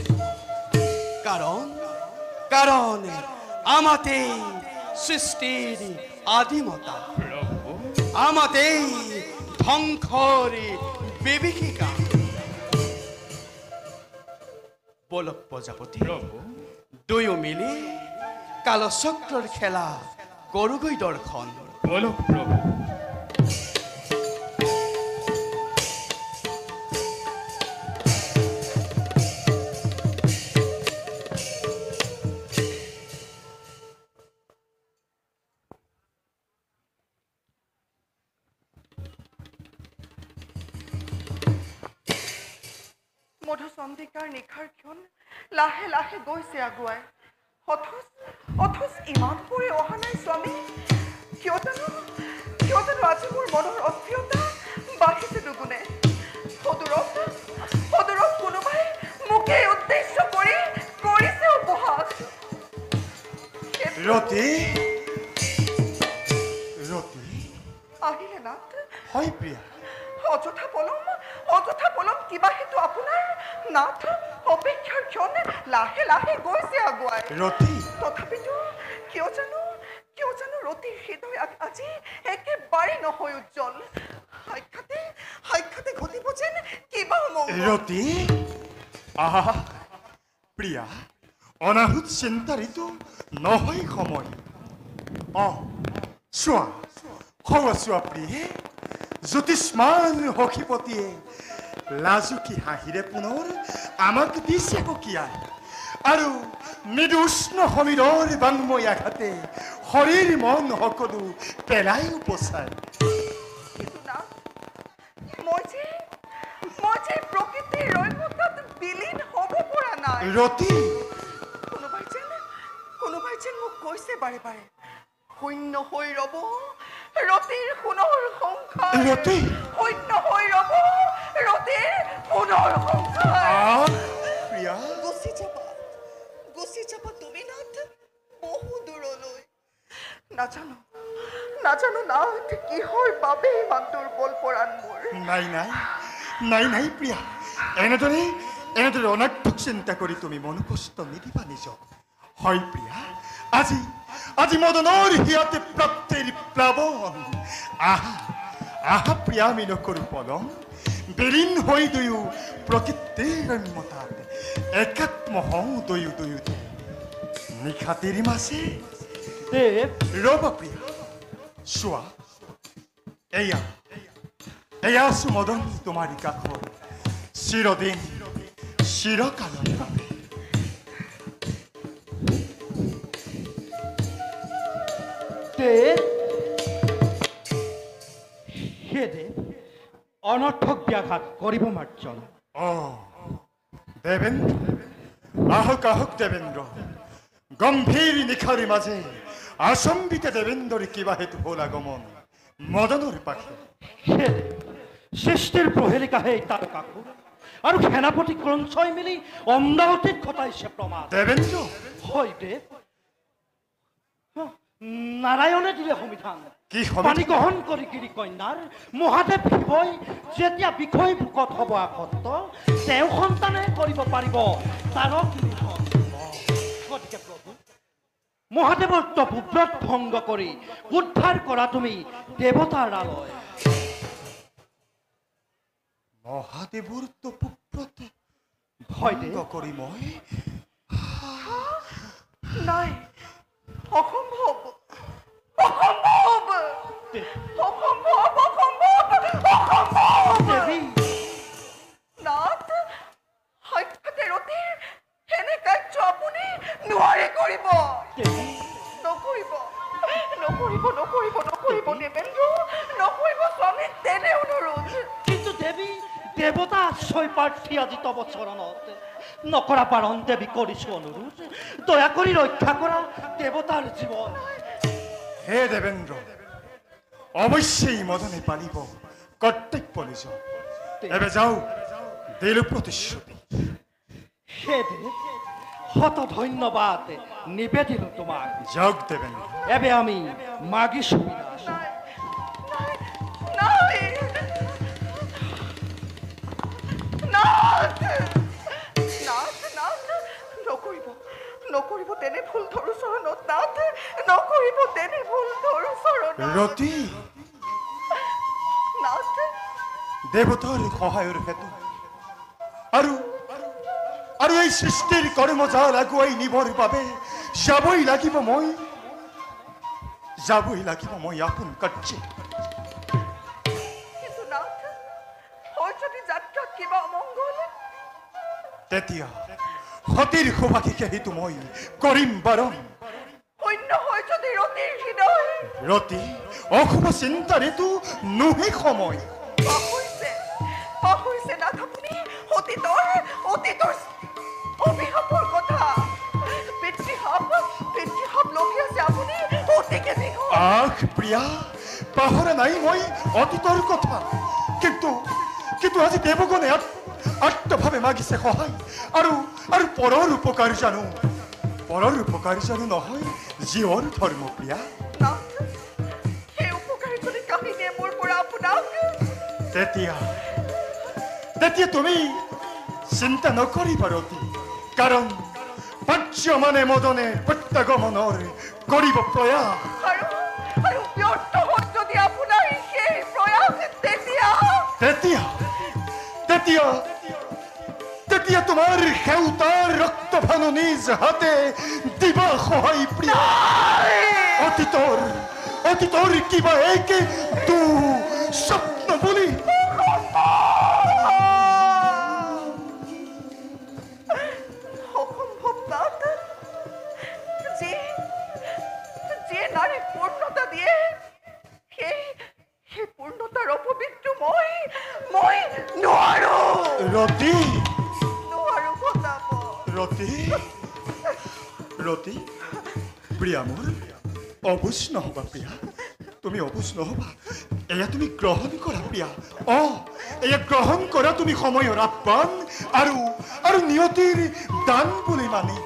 কাৰণ আমাতেই সৃষ্টিৰ আদিমতা আমাতেই ধ্বংসৰ বিভীষিকা বলক প্ৰজাপতি দুয়ো মিলি কালচক্ৰৰ খেলা কৰোগৈ দৰ্শন বলক প্ৰভু মধুচন্দিকাৰ নিশাৰ ক্ষণ লাহে লাহে গৈছে আগুৱাই অথচ ইমান পৰে অহা নাই স্বামী কিয় জানো আজি মোৰ মনৰ অস্থিৰতা বাঢ়িছে দুগুণে সদূৰত কোনোবাই মোকে উদ্দেশ্য কৰি কৰিছে উপহাস ৰতি নাথ অপেক্ষাৰ ক্ষণ লাহে লাহে গৈছে আগুৱাই ৰতি তথাপিতো কিয় জানো ৰতিৰ হৃদয় আজি একেবাৰে নহয় উজ্জ্বল সাক্ষাতে ঘটিব যেন কিবা মংগল ৰতি আহা প্ৰিয়া অনাহুত চিন্তা ঋতু নহয় সময় চোৱা চোৱা প্ৰিয়ে জ্যোতিষ্মান সখীপতিয়ে লাজুকী হাঁহিৰে পুনৰ আমাক দিছে সকীয়াই আৰু মৃদুষ্ণ সমীৰৰ বাংময় আঘাতে শৰীৰ মন সকলো পেলাই উপচাই মই যে প্ৰকৃতিৰ ৰৈমতাত বিলীন হ'ব পৰা নাই ৰতি কোনোবাই যেন মোক কৈছে বাৰে বাৰে শূন্য হৈ ৰ'ব ৰতিৰ সোণৰ সংসাৰ ৰতি শূন্য হৈ ৰ'ব ৰতিৰ সোণৰ সংসাৰ প্ৰিয়া গুচি যাবা তুমি নাথ বহু দূৰলৈ নাজানো নাথ কিহৰ বাবে ইমান দুৰ্বল পৰাণ মোৰ নাই প্ৰিয়া এনেদৰে অনাৰ্থক চিন্তা কৰি তুমি মন কষ্ট নিদিবা নিজক হয় প্ৰিয়া আজি মদনৰ হিয়াতে প্ৰাপ্তিৰ প্লাৱন আহা প্ৰিয়া আমি নকৰো পলম বিলীন হৈ দুয়ো প্ৰকৃতিৰ ৰম্যতাত একাত্ম হওঁ দুয়োতে নিশাতিৰ মাছে ৰবা প্ৰিয়া চোৱা এয়া আছো মদন তোমাৰি কাষৰ চিৰদিন চিৰকালৰ বাবে অনৰ্থক ব্যাঘাত কৰিব মাৰ্জন দেবেন্দ্ৰ আহক দেবেন্দ্ৰ গম্ভীৰ নিশাৰীৰ মাজে আচম্বিতে দেবেন্দ্ৰৰ কিবা হেতু হ'ল আগমন মদনৰ পাখে সৃষ্টিৰ প্ৰহেলিকাহে তাৰ কাকো আৰু সেনাপতি ক্ৰঞ্চই মিলি অমৰাৱতীত ঘটাইছে প্ৰমাণ দেবেন্দ্ৰ হয় দেৱ নাৰায়ণে দিলে সংবিধান পানী গ্ৰহণ কৰি গিৰি কন্যাৰ মহাদেৱ শিৱই যেতিয়া বিষয় ভোকত হ'ব আসক্ত তেওঁ সন্তানে কৰিব পাৰিব তাৰক গতিকে প্ৰভু মহাদেৱৰ তপোব্ৰত ভংগ কৰি উদ্ধাৰ কৰা তুমি দেৱতাৰ আলয় মহাদেৱৰ তপোব্ৰত ভংগ কৰি মই নাই অসম্ভৱ দেৱী নাথ সাক্ষাতে ৰতিৰ এনে কাৰ্য আপুনি নোৱাৰে কৰিব নকৰিব দেবেন্দ্ৰ নকৰিব স্বামী তেনে অনুৰোধ কিন্তু দেৱী দেৱতা আশ্ৰয় প্ৰাৰ্থী আজি তব চৰণত নকৰা পাৰণ দেৱী কৰিছো অনুৰোধ দয়া কৰি ৰক্ষা কৰা দেৱতাৰ জীৱন হে দেবেন্দ্ৰ অৱশ্যেই মদনে পাৰিব কৰ্তব্য নিজ এবে যাও দিলো প্ৰতিশ্ৰুতি হে দেৱ শত ধন্যবাদ নিবেদিলো তোমাক যাওক দেবেন্দ্ৰ এবে আমি মাগিছো বিনাশ নকৰিব তেনে ভুল ধৰো চৰণত নাথ নকৰিব তেনে ভুল ধৰো চৰণত ৰতি নাথ দেৱতাৰ সহায়ৰ হেতু আৰু এই সৃষ্টিৰ কৰ্মজাল আগুৱাই নিবৰ বাবে যাবই লাগিব মই আপোন কাৰ্যে কিন্তু নাথ হয় যদি যাত্ৰাত কিবা অমংগল তেতিয়া সতীৰ সৌভাগীকে সেইটো মই কৰিম বাৰণ শূন্য হয় যদি ৰতিৰ হৃদয় ৰতি অশুভ চিন্তাৰ এইটো নোহে সময় পাহৰিছে নাথ আপুনি অতীতৰ অভিশাপৰ কথা পিতৃসাপ লগি আছে আপুনি অতিকে আহ প্ৰিয়া পাহৰা নাই মই অতীতৰ কথা কিন্তু আজি দেৱগণে আত্মভাৱে মাগিছে সহায় আৰু পৰৰ উপকাৰ জানো নহয় জীৱৰ ধৰ্ম প্ৰিয়া সেই উপকাৰী যদি কাহিনীয়ে মোৰ পৰা আপোনাক তেতিয়া তুমি চিন্তা নকৰিবা ৰতি কাৰণ পাৰ্যমানে মদনে প্ৰত্যাগমনৰ কৰিব প্ৰয়াস আৰু ব্যৰ্থ হ'ল যদি আপোনাৰ সেই প্ৰয়াস তেতিয়া তোমাৰ সেউতাৰ ৰক্তভানু নিজ হাতে দিবা সহায় প্ৰিয়া অতীতৰ কিবা একে স্বপ্ন বুলি অসম্ভৱ নাথ যে নাৰী পূৰ্ণতা দিয়ে সেই পূৰ্ণতাৰ অপবিত্ৰ মই নোৱাৰো ৰতি ঘটাব ৰতি প্ৰিয়া মোৰ অবুজ নহবা প্ৰিয়া তুমি অবুজ নহবা এয়া তুমি গ্ৰহণ কৰা প্ৰিয়া এয়া গ্ৰহণ কৰা তুমি সময়ৰ আহ্বান আৰু নিয়তিৰ দান বুলি মানি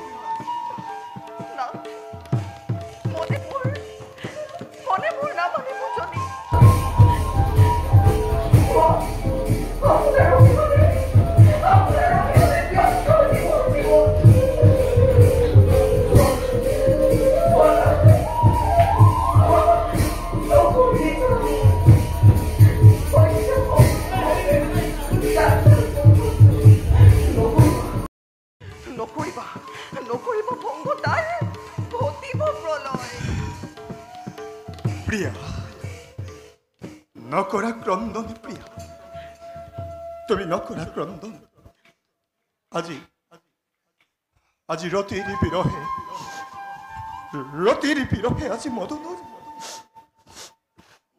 মনে মোৰ নামানিব যদি নকৰিব ভংগ তাৰ ঘটিব প্ৰলয় প্ৰিয়া নকৰা ক্ৰন্দন প্ৰিয়া তুমি নকৰা ক্ৰন্দন আজি ৰতিৰ বিৰহে আজি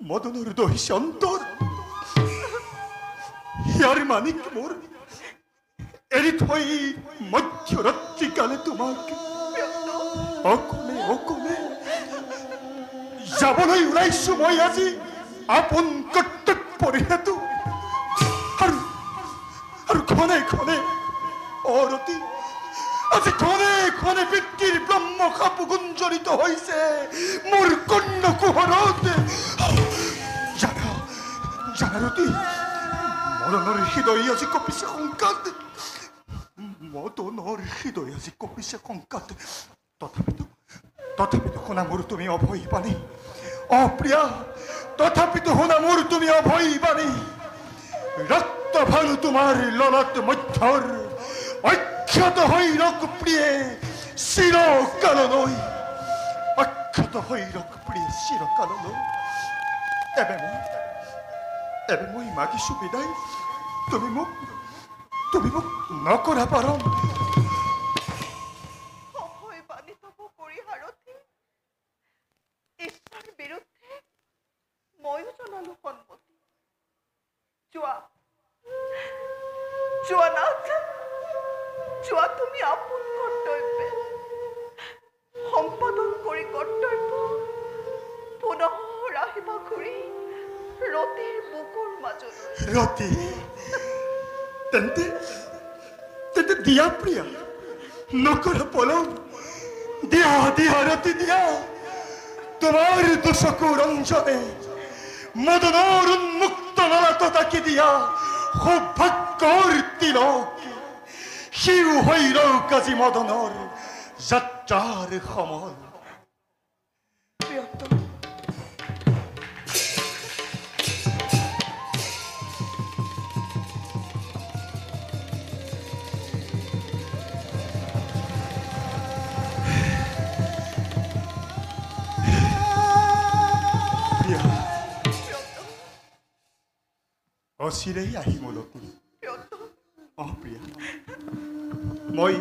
মদনৰ দহিছে অন্তৰ ইয়াৰ মানিক মোৰ এৰি থৈ মধ্যৰাত্ৰিকালে তোমাক অকলে যাবলৈ ওলাইছো মই আজি আপোন কৰ্তব্যৰ হেতু আৰু ক্ষণে ৰতি আজি ক্ষণে বৃত্তিৰ ব্ৰহ্মখাপ গুঞ্জৰিত হৈছে মোৰ কৰ্ণকুহৰত জানা ৰতি মদনৰ হৃদয় আজি কঁপিছে শংকাত তথাপিতো শুনা মোৰ তুমি অভয় বাণী প্ৰিয়া তথাপিতো শুনা মোৰ তুমি অভয় বাণী ৰক্তভানু তোমাৰ ললত মধ্যৰ অক্ষত হৈ ৰক প্ৰিয়ে চিৰকাললৈ অক্ষত হৈ ৰক প্ৰিয়ে চিৰকাললৈ এবে মই মাগিছো বিদায় তুমি মোক নকৰা পাৰম অভয় বাণী তপ কৰি সাৰথি ইচ্ছাৰ বিৰুদ্ধে ময়ো জনালো সন্মতি যোৱা তুমি আপোন কৰ্তব্যে সম্পাদন কৰি কৰ্তব্য পুনঃ আহিবা ঘূৰি ৰতিৰ বুকুৰ মাজলৈ ৰতি তেন্তে দিয়া প্ৰিয়া নকৰা পলম দিয়া ৰতি দিয়া তোমাৰ দুচকু ৰঞ্জনে মদনৰ উন্মুক্ত নলাত তাকি দিয়া সৌভাগ্যৰ তিলক শিউ হৈ ৰওক আজি মদনৰ যাত্ৰাৰ সময় অচিৰেই আহিম লতি প্ৰিয়া মই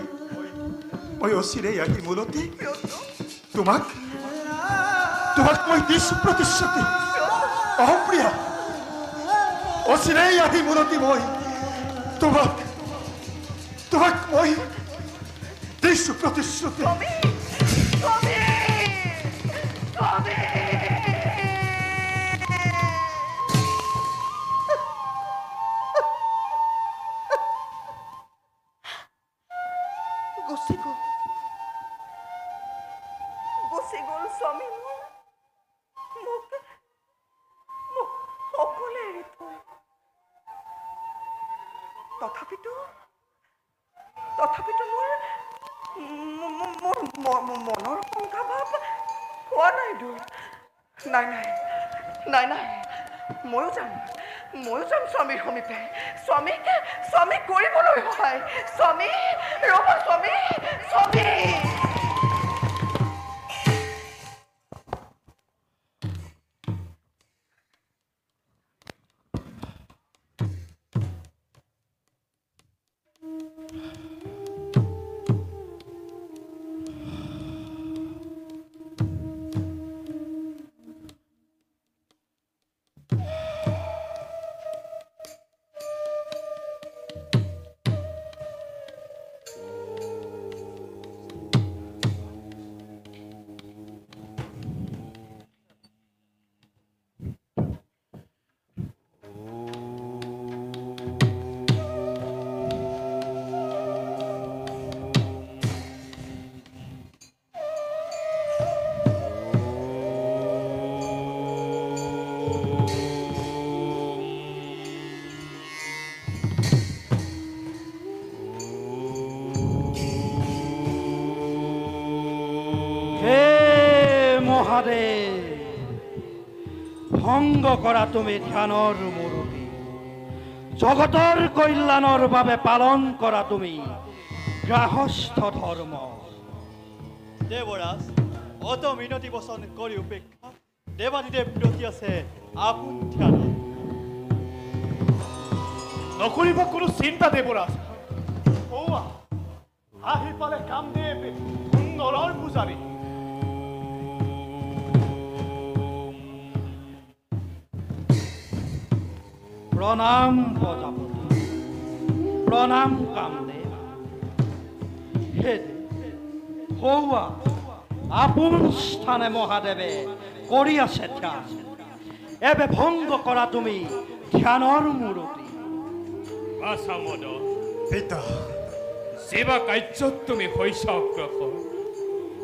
অচিৰেই আহিম লতি তোমাক মই দিছো প্ৰতিশ্ৰুতি প্ৰিয়া অচিৰেই আহিম লতি মই তোমাক মই দিছো প্ৰতিশ্ৰুতি গুচি গ'ল স্বামী মোক অকলে এৰি থৈ তথাপিতো মোৰ মনৰ শংকা ভাৱ হোৱা নাই দূৰ। নাই নাই নাই নাই, ময়ো যাম স্বামীৰ সমীপে। স্বামীক কৰিবলৈ সহায়। স্বামী ৰ'ব, স্বামী। ভংগ কৰা তুমি ধ্যানৰ মুৰতি, জগতৰ কল্যাণৰ বাবে পালন কৰা তুমি গৃহস্থ ধৰ্ম। দেৱৰাজ, অত মিনতি বচন কৰি উপেক্ষা দেৱাদিদেৱ ব্ৰতী আছে আপোন ধ্যানত। নকৰিব কোনো চিন্তা দেৱৰাজ। আহি পালে কামদেৱ সুন্দৰৰ পূজাৰী। প্ৰণাম প্ৰজাপতি, প্ৰণাম কামদেৱ। হে হৌৱা আপোন স্থানে মহাদেৱে কৰি আছে ধ্যান। এবে ভংগ কৰা তুমি ধ্যানৰ মূৰতি। পিতা, সেৱা কাৰ্যত তুমি হৈছা অগ্ৰসৰ,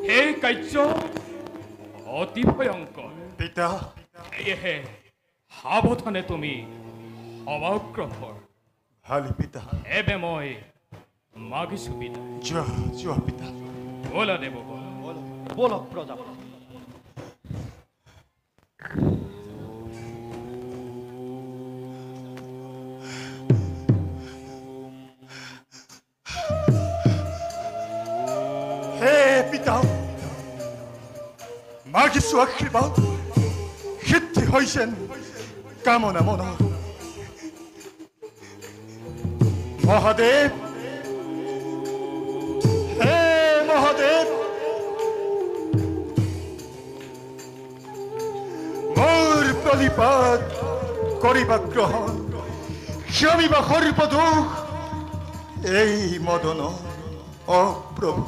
সেই কাৰ্য অতি ভয়ংকৰ। পিতা, সেয়েহে সাৱধানে তুমি অগ্ৰসৰ। ভালে পিতা। এবে মই মাগিছো বিদায়। যোৱা পিতা। বলা দেৱগণ, বলক প্ৰজাপতি। হে পিতা, মাগিছো আশীৰ্বাদ। সিদ্ধি হৈছেন কামনা মনৰ। মহাদেৱ, হে মহাদেৱ, মোৰ প্ৰণিপাত কৰিবা গ্ৰহণ। ক্ষমিবা সৰ্বদোষ এই মদন। অ প্ৰভু,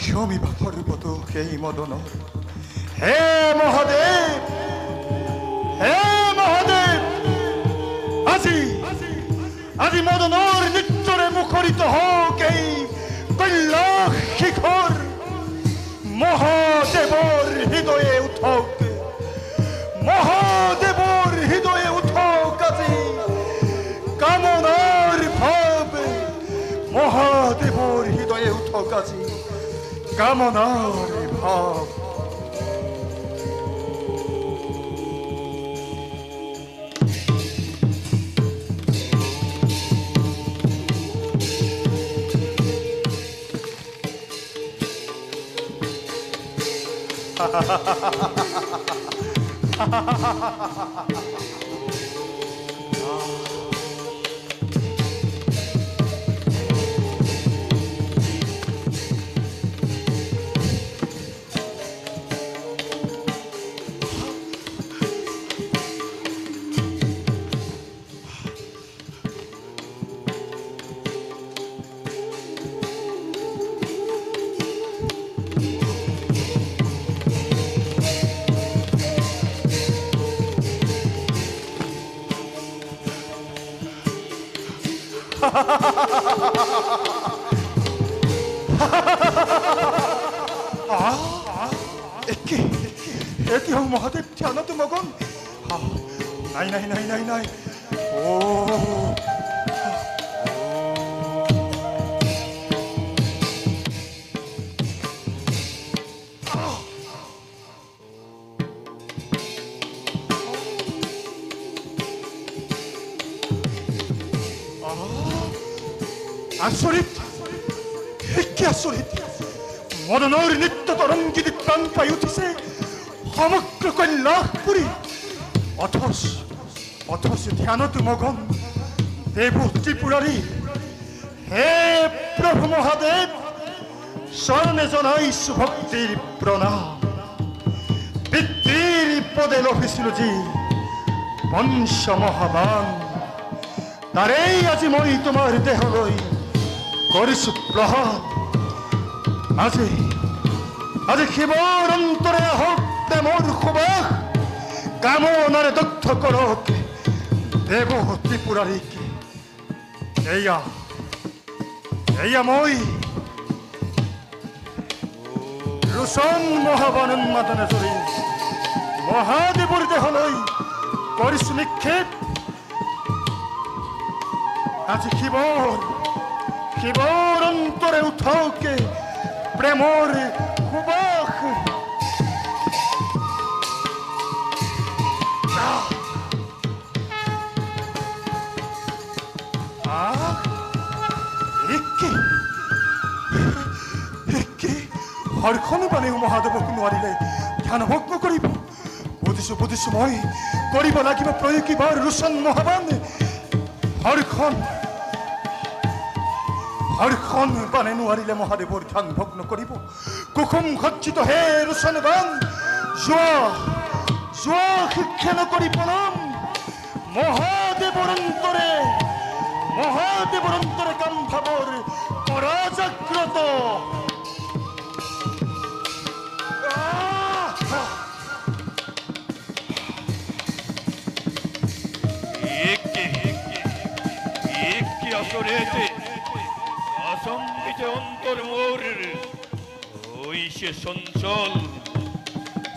ক্ষমিবা সৰ্বদোষ এই মদন। হে মহাদেৱ, হে মহাদেৱ, আজি মদনৰ নৃত্যৰে মুখৰিত হওক এই কৈলাস শিখৰ। মহাদেৱৰ হৃদয়ে উঠক, মহাদেৱৰ হৃদয়ে উঠক আজি কামনাৰ ভাৱ। মহাদেৱৰ হৃদয়ে উঠক আজি কামনাৰ ভাৱ। একে মহাদেৱ ধ্যানত মগন। নাই। আচৰিত কি আচৰিত মদনৰ নৃত্য তৰংগিত প্ৰাণ পাই উঠিছে সমগ্ৰ কৈলাশপুৰী অথচ ধ্যানত মগন দেৱ ত্ৰিপুৰাৰী হে প্ৰভু মহাদেৱ চৰণে জনাইছো ভক্তিৰ প্ৰণাম পিতৃৰ পদে লভিছিলো যি পঞ্চ মহাবান তাৰেই আজি মই তোমাৰ দেহলৈ কৰিছো প্ৰহাত আজি শিৱৰ অন্তৰে হওক প্ৰেমৰ সুবাস কামনাৰে দগ্ধ কৰক দেৱ ত্ৰিপুৰাৰীক এয়া মই ৰোচন মহাবান উন্মাদনে জৰি মহাদেৱৰ দেহলৈ কৰিছো নিক্ষেপ আজি শিৱৰ অন্তৰে উঠকে প্ৰেমৰ সুবাস হৰখন বানেও মহাদেৱক নোৱাৰিলে ধ্যান ভগ্ন কৰিব বুজিছো মই কৰিব লাগিব প্ৰয়োগ বাৰ ৰোচন মহাবান হৰখন বানে নোৱাৰিলে মহাদেৱৰ ধ্যান ভগ্ন কৰিব কুসুম সজ্জিত হে ৰোচন বান যোৱা শিক্ষা নকৰি প্ৰণাম মহাদেৱৰ অন্তৰে কাম ভাৱৰ পৰাজাগ্ৰত আসম্বিত অন্তর মোর হইছে চঞ্চল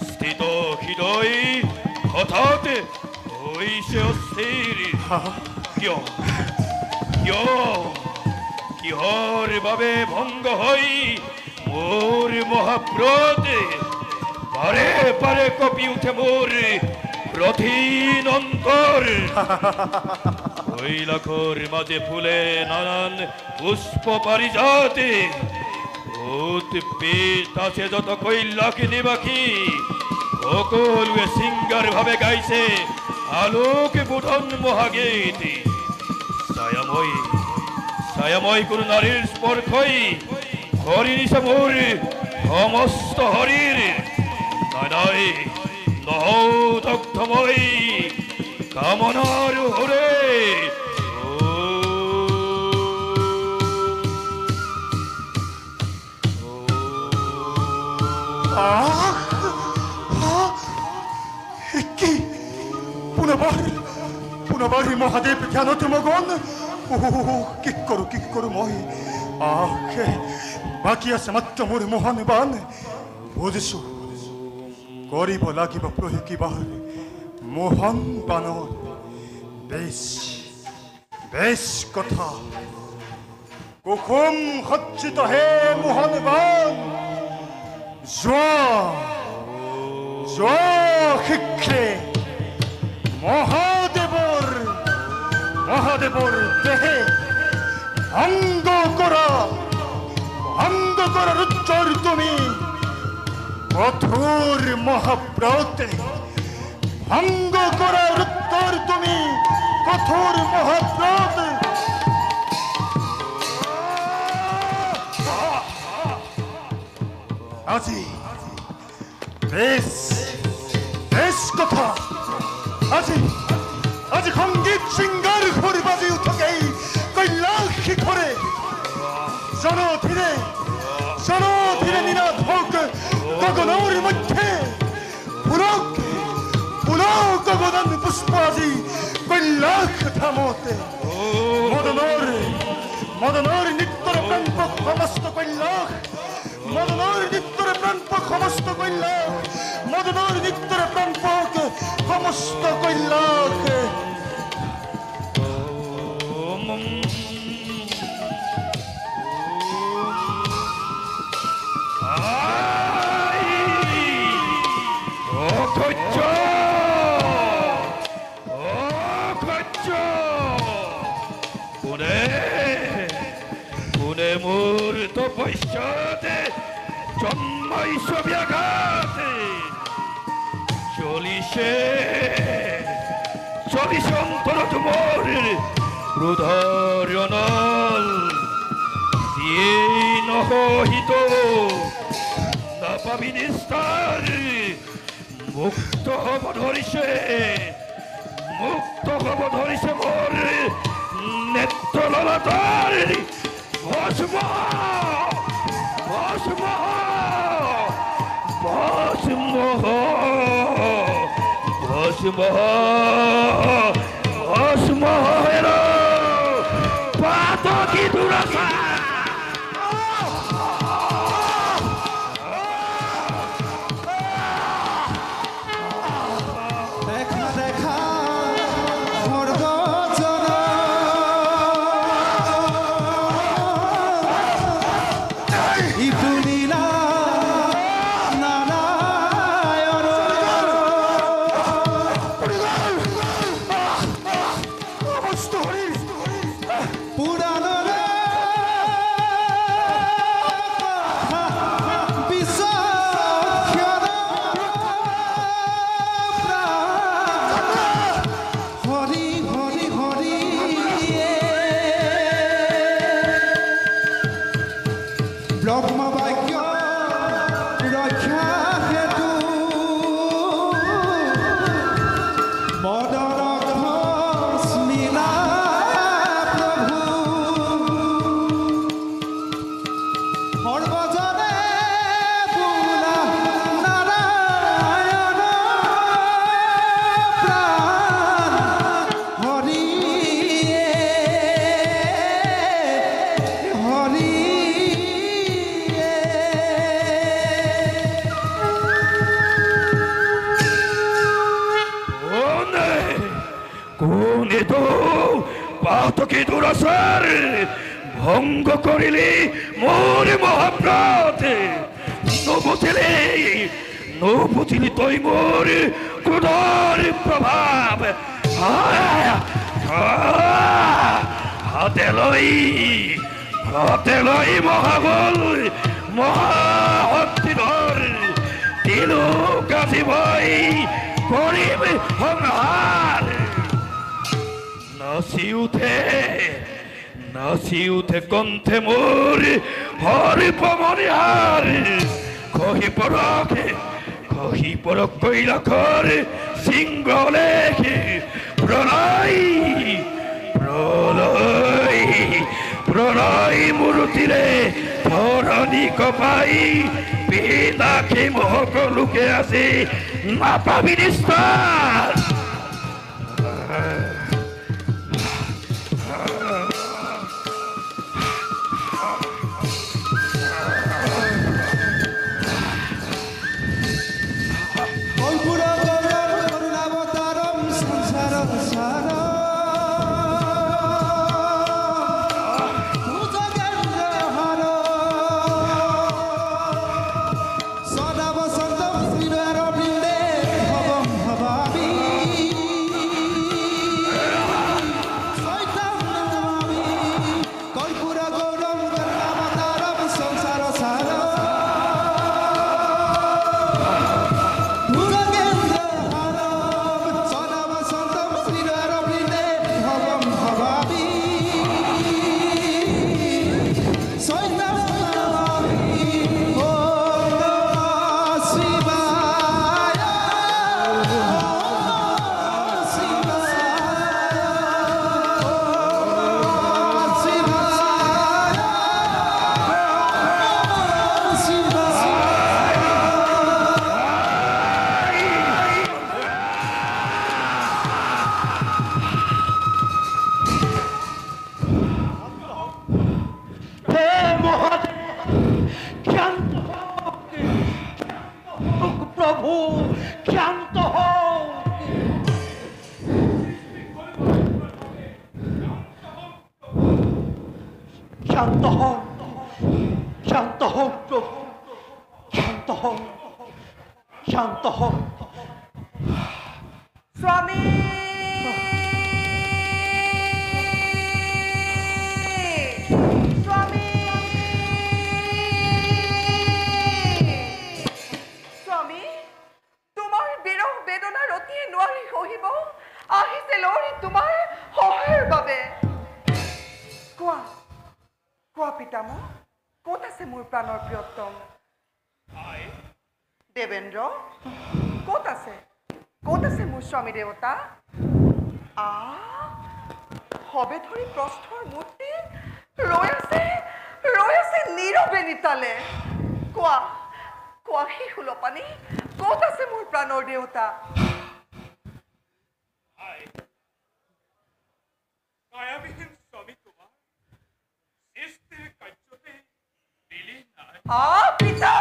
স্থিত হৃদয় হঠাৎ হইছে অস্থির কিহর বাবে ভঙ্গ হই মোর মহাব্রত পারে কপি উঠে মোর প্রথিন অন্তর কৈলাসৰ মাজে ফুলে নানান পুষ্প পাৰিজাতি উৎপীত আছে যত কৈলাসী নিবাসী সকলোৱে শৃংগাৰ ভাৱে গাইছে আলোক বোধন মহাগীত ছায়াময় কোনো নাৰীৰ স্পৰ্শই হৰি নিছে মোৰ সমস্ত হৰিৰ নাই দগ্ধময় কামনাৰ হৰে পুনবাৰ মহাদেৱ ধ্যানত মগন কি কৰো মই বাকী আছে মাত্ৰ মোৰ মোহন বান বুজিছো কৰিব লাগিব প্ৰয়োগিবাৰ মোহন বানৰ বেশ কথা কুসুম সজ্জিত হে মোহন বান যোৱা শিক্ষে মহাদেৱৰ দেহে অংগ কৰা ৰুদ্ৰৰ তুমি কঠোৰ মহাব্ৰতে ভঙ্গ করার উত্তর তুমি কঠোর মহাব্রত আজি বেশ কথা আজি সংগীত শৃঙ্গার ঘোর বাজি উঠকে কৈলাস শিখরে জনধীরে নিনাদ হোক গগনের মধ্যে গগন পুষ্প আজি কৈলাস ধামতে মদনৰ নৃত্যৰে প্ৰাণপক সমস্ত কৈলাস মদনৰ নৃত্যৰে প্ৰাণপক সমস্ত কৈলাস মদনৰ নৃত্যৰে প্ৰাণপক সমস্ত কৈলাস তপস্যাতে জন্মাইছ ব্যাঘাতে চলিছে অন্তর তোমার ক্রোধর অনল দিয়ে নহহিত না পাবি নিস্তার মুক্ত হব ধরিছে মোর নেত্র ললাটার ভস্ম ভস্ম ভস্ম ভস্ম ভস্ম হেরো পাতকি দুরাসা দেখা দেখা স্বর্গজন ইপুলীলা নারায়ণ পুরাণরে বিশ্বক্ষণ হরি হরি হরি ব্রহ্মবাক্য রক্ষা হেতু মদন স্মিনা প্রভু সর্বজনে বোলা নারায়ণ প্রাণ হরি হরি কোনে তো পাতকি দুরাসার ভঙ্গ করিলি মোর মহাপ্রাতে নবুঝিলি তৈ মোর ক্রোধর প্রভাব হাতে লই মহাবল মহাশক্তিধর তিলু কাশি ভয় করিব সংহার নাচি উঠে কণ্ঠে মোর হরি পমনিহার খহি পরক কৈলাসৰ সিংহ লেখি প্রলয় মূর্তিরে ধরণী কপাই পিতাখি মহক লোকে আছে নাপাবি নিস্তার কর্পূর গৌরব করুণাবতারম সংসার সার ভুজগেন্দ্র হর সদা বসন্ত শ্রীর বৃন্দে ভবম ভবামি চৈতন্য নমামি কর্পূর গৌরব করুণাবতারম সংসার সার প্রভু ক্ষান্ত হও শান্ত হও শান্ত হও প্রভু শান্ত হও শান্ত হও স্বামী স্বামী আছে মোৰ প্ৰাণৰ প্ৰিয়তম দেৱেন্দ্ৰ ক'ত আছে মোৰ স্বামী দেৱতা হবে ধৰি প্ৰস্থৰ মূৰ্তি ৰৈ আছে নীৰৱে নিতালে কোৱা শিশুল পানী ক'ত আছে মোৰ প্ৰাণৰ দেৱতা কায়াবিহীন স্বামী তোমাৰ সৃষ্টিৰ কাৰ্যতে বিলীন নাই। পিতা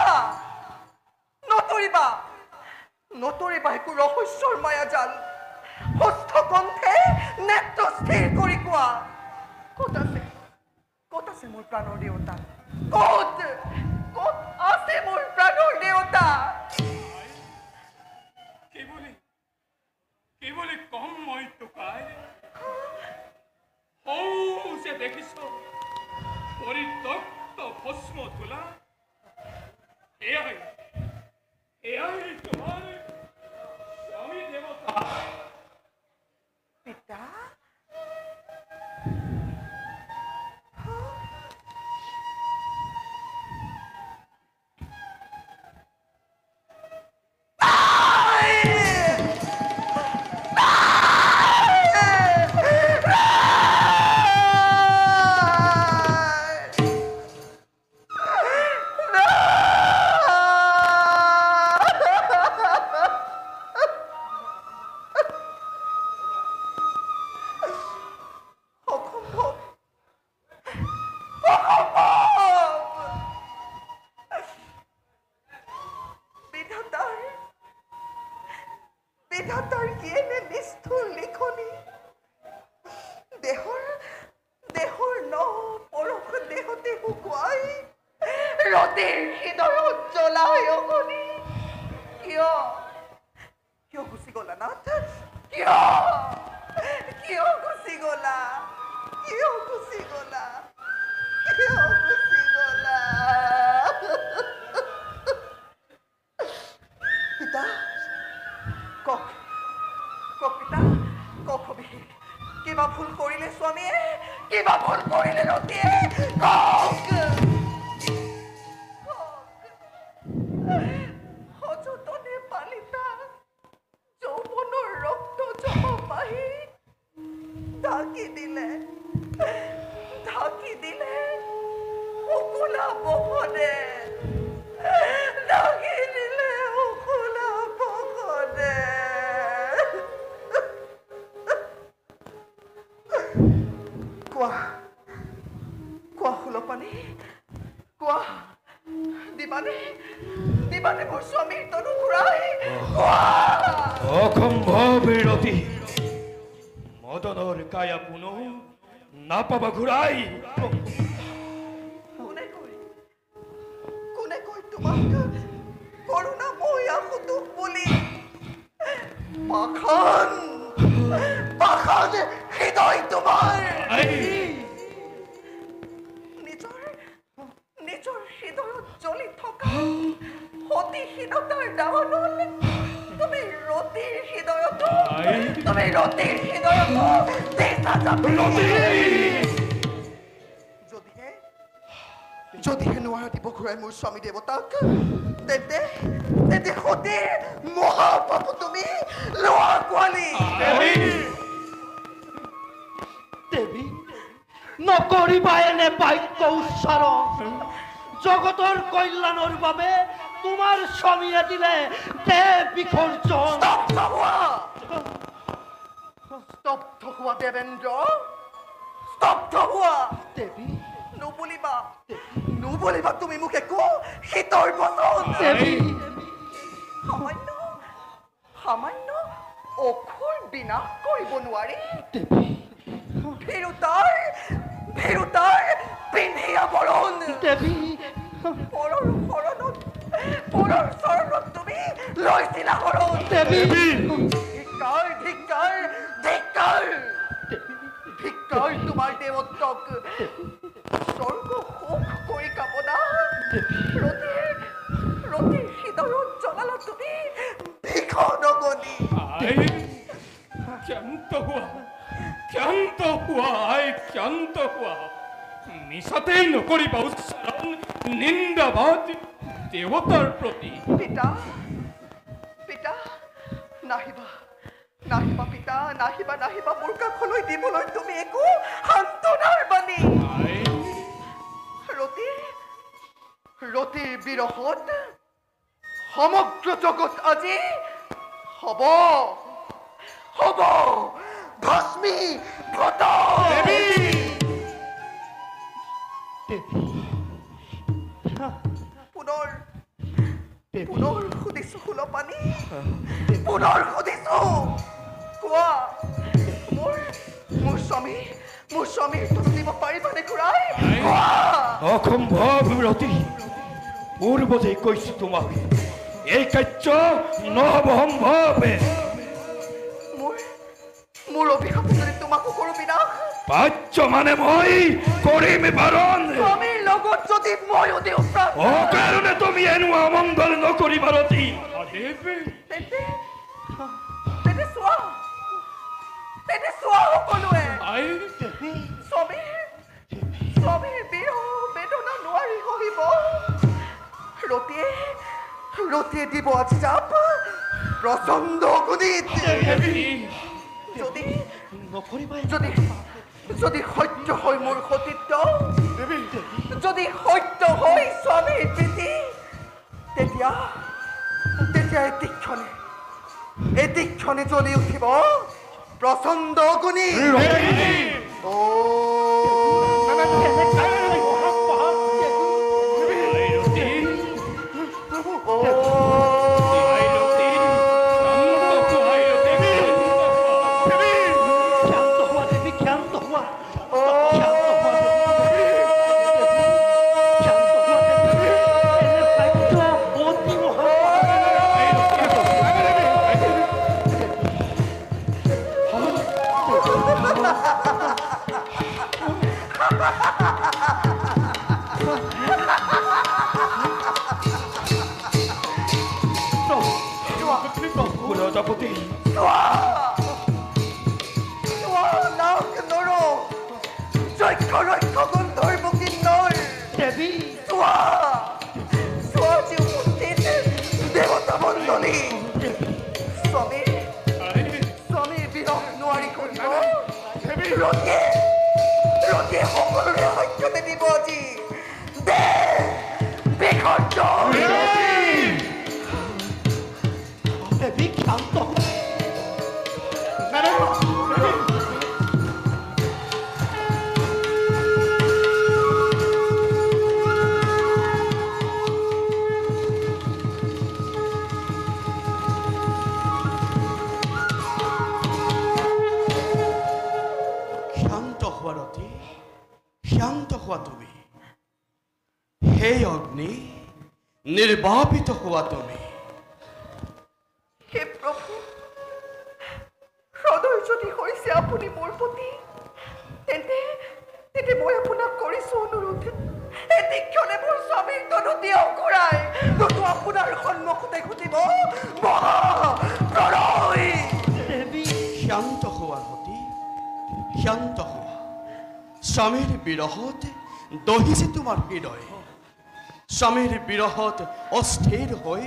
নতৰিবা একো ৰহস্যৰ মায়াজাল হস্তকণ্ঠে নেত্ৰ স্থিৰ কৰি কোৱা ক'ত আছে মোৰ প্ৰাণৰ দেৱতা ক'ত আছে মোৰ প্ৰাণৰ দেৱতা কি বুলি কম মই তোকাই যে দেখিছ পৰিত্যক্ত ভস্ম ধূলা এয়াই তোমাৰ স্বামী দেৱতা পিতা বিধাতাৰ কি এনে নিষ্ঠুৰ লিখনি দেহৰ পৰশ দেহতে শুকুৱাই ৰতিৰ হৃদয়ত জ্বলাই অগনি কিয় গুচি গলা নাথ কিয় গুচি গলা পিতা কক পিতা কক অভিষেক কিবা ভুল কৰিলে স্বামীয়ে কিবা ভুল কৰিলে ৰতিয়ে সযতনে পালিতা যৌৱনৰ ৰক্ত জমাবাহি ঢাকি দিলে শুকুলা বহনে কোৱা ফুলপানী কোৱা দিবানে মোৰ স্বামীৰ তনু ঘূৰাই অসম্ভৱ ৰতি মদনৰ কায়া পুনো নাপাবা ঘূৰাই কোনে কৈ তোমাক কৰোণাময় আশুতোষ বুলি পাখান হৃদয় তোমাৰ নিজৰ হৃদয়ত জ্বলি থকা সতীহীনতাৰ দাৱানল তুমি ৰতিৰ হৃদয়তো যদিহে নোৱাৰা দিব ঘূৰাই মোৰ স্বামী দেৱতাক তেন্তে সতীৰ মহাপাপ তুমি লোৱা কোৱালি দেৱী নকৰিবা এনে বাক্য উচ্চাৰণ জগতৰ কল্যাণৰ বাবে তোমাৰ স্বামীয়ে দিলে দেহ বিসৰ্জন স্তব্ধ হোৱা দেৱেন্দ্ৰ স্তব্ধ হোৱা দেৱী নুবুলিবা তুমি মোক একো শীতৰ বচন দেৱী সামান্য অসুৰ বিনাশ কৰিব নোৱাৰি দেৱী ভেৰুতাৰ পিন্ধি আৱৰণ দেৱী পৰৰ চৰণত তুমি লৈছিলা শৰণ দেৱী ধিক্কাৰ তোমাৰ দেৱত্বক স্বৰ্গ সুখ কৰি কামনা ৰতিৰ হৃদয়ত জ্বলালা তুমি ভীষণ অগনি ক্ষান্ত হোৱা মিছাতে নকৰিবা উচ্চাৰণ নিন্দাবাদ দেৱতাৰ প্ৰতি। পিতা পিতা নাহিবা নাহিবা পিতা নাহিবা নাহিবা মোৰ কাষলৈ দিবলৈ তুমি একো সান্তনাৰ বাণী ৰতিৰ বিৰহত সমগ্ৰ জগত আজি হ'ব হ'ব ভস্মীভূত। পুনৰ সুধিছো সুলপানী পুনৰ সুধিছো কোৱা মোৰ স্বামীৰ তুলি দিব পাৰিবানে খুৰাই? অসম্ভৱ ৰতি পূৰ্বতে কৈছো তোমাক এই কাৰ্য নহ'ব সম্ভৱ। মোৰ অভিশাপে যদি তোমাকো কৰো বিনাশ বাচ্য মানে মই কৰিম বাৰণ। স্বামীৰ লগত যদি মই দেউতাক অকাৰণে তুমি এনেকুৱা অমংগল নকৰিবা ৰতি। তেনে চোৱা সকলোৱে স্বামীৰ বিৰহ বেদনা নোৱাৰি সহিব। ৰতিয়ে দিব আজি জাপ প্ৰচণ্ড গুণিত। যদি সত্য হয় মোৰ সতীত্ব যদি সত্য হয় স্বামীৰ প্ৰীতি তেতিয়া এদিক্ষণে জ্বলি উঠিব প্ৰচণ্ড অগ্নি। দেৱতা বন্দনী স্বামীৰ বিৰহ নোৱাৰি কৰিব। ৰতিয়ে সকলোৰে সত্যতে দিব আজি শান্ত হোৱা তুমি, হে অগ্নি নিৰ্বাপিত হোৱা তুমি। হে প্ৰভু হৃদয় যদি হৈছে আপুনি মোৰ প্ৰতি তেন্তে মই আপোনাক কৰিছো অনুৰোধ এদিক্ষণে মোৰ স্বামীৰ তনু দিয়ক ঘূৰাই নতু আপোনাৰ সন্মুখতে ঘটিব মহাপ্ৰলয়। শান্ত হোৱা সতী শান্ত হোৱা। স্বামীৰ বিৰহত দহিছে তোমাৰ হৃদয়। স্বামীৰ বিৰহত অস্থিৰ হৈ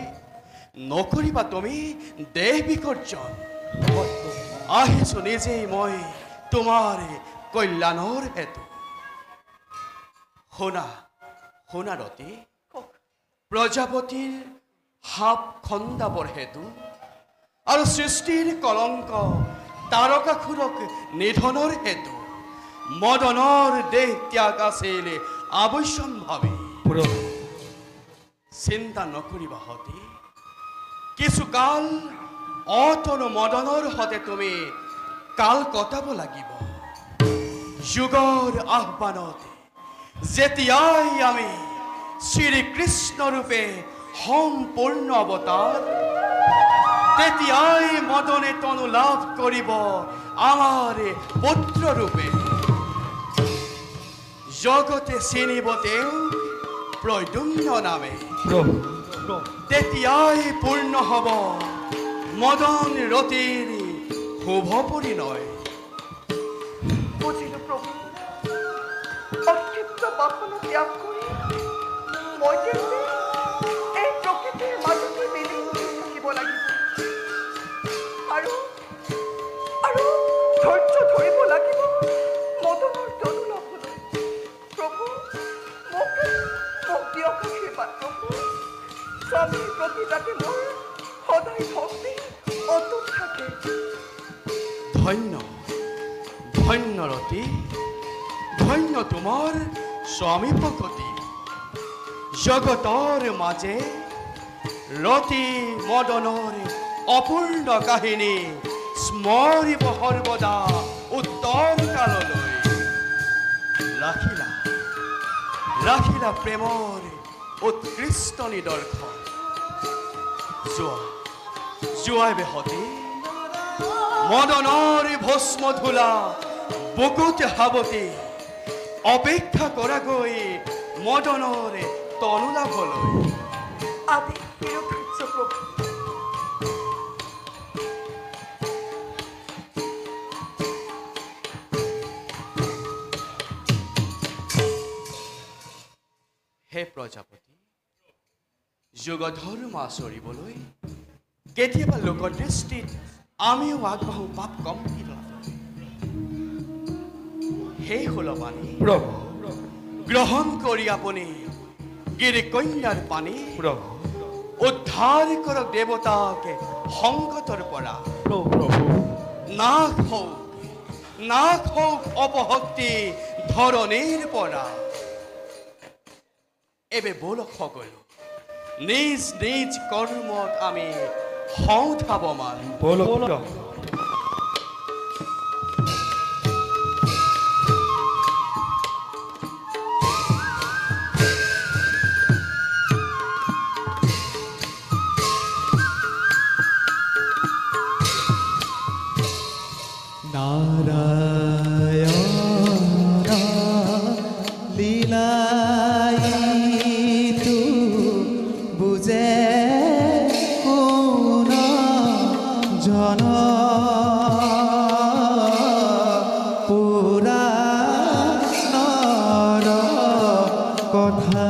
নকৰিবা তুমি দেহ বিসৰ্জন। আহিছো নিজেই মই তোমাৰ কল্যাণৰ হেতু। শুনা ৰতি প্ৰজাপতিৰ সাপ খন্দাবৰ হেতু আৰু সৃষ্টিৰ কলংক তাৰকাসুৰক নিধনৰ হেতু মদনৰ দেহ ত্যাগ আছিল আৱশ্যম্ভাৱী। চিন্তা নকৰিবা সতী কিছুকাল অতনু মদনৰ সতে তুমি কাল কটাব লাগিব। যুগৰ আহ্বানত যেতিয়াই আমি শ্ৰীকৃষ্ণ ৰূপে সম্পূৰ্ণ অৱতাৰ তেতিয়াই মদনে তনু লাভ কৰিব আমাৰ পুত্ৰ ৰূপে। জগতে চিনিব তেওঁ প্ৰদ্যুম্ন নামে। তেতিয়াই পূৰ্ণ হ'ব মদন ৰতিৰ শুভ পৰিণয়। বুজিলো প্ৰভু অতৃপ্ত বাসনা ত্যাগ কৰি মই তেন্তে এই প্ৰকৃতিৰ মাজতে মিলি থাকিব লাগিব আৰু আৰু ধৈৰ্য ধৰিব লাগিব মদনৰ তনু ল'বলৈ। প্ৰভু মোক দিয়ক আশীৰ্বাদ প্ৰভু। স্বামীৰ প্ৰতি যাতে মোৰ সদায় ভক্তি অটুট থাকে। ধন্য ধন্য ৰতি, ধন্য তোমাৰ স্বামী ভকতি। জগতৰ মাজে ৰতি মদনৰ অপূৰ্ণ কাহিনী স্মৰিব সৰ্বদা উত্তৰ কাললৈ। ৰাখিলা ৰাখিলা প্ৰেমৰ উৎকৃষ্ট নিদৰ্শন। যোৱাই বেহতি মদনৰ ভস্ম ধূলা বুকুত সাৱটি অপেক্ষা কৰাগৈ মদনৰ তনু লাভলৈ। আদি শিৰোধাৰ্য প্ৰভু। হে প্ৰজাপতি, যুগধৰ্ম আচৰিবলৈ কেতিয়াবা লোকদৃষ্টিত আমিও আগবাঢ়ো পাপ কমটি ল'বলৈ। সেই সুলবাণী প্ৰভু গ্ৰহণ কৰি আপুনি গিৰিকন্যাৰ পানী প্ৰভু উদ্ধাৰ কৰক দেৱতাক সংকটৰ পৰা। প্ৰভু নাশ হওক অপশক্তি ধৰণীৰ পৰা। এবে বলক সকলো নিজ নিজ কৰ্মত আমি হওঁ ধাৱমান। বলক নাৰায়ণ লীলাইতু বুজে কোন জন পুৰাণৰ কথা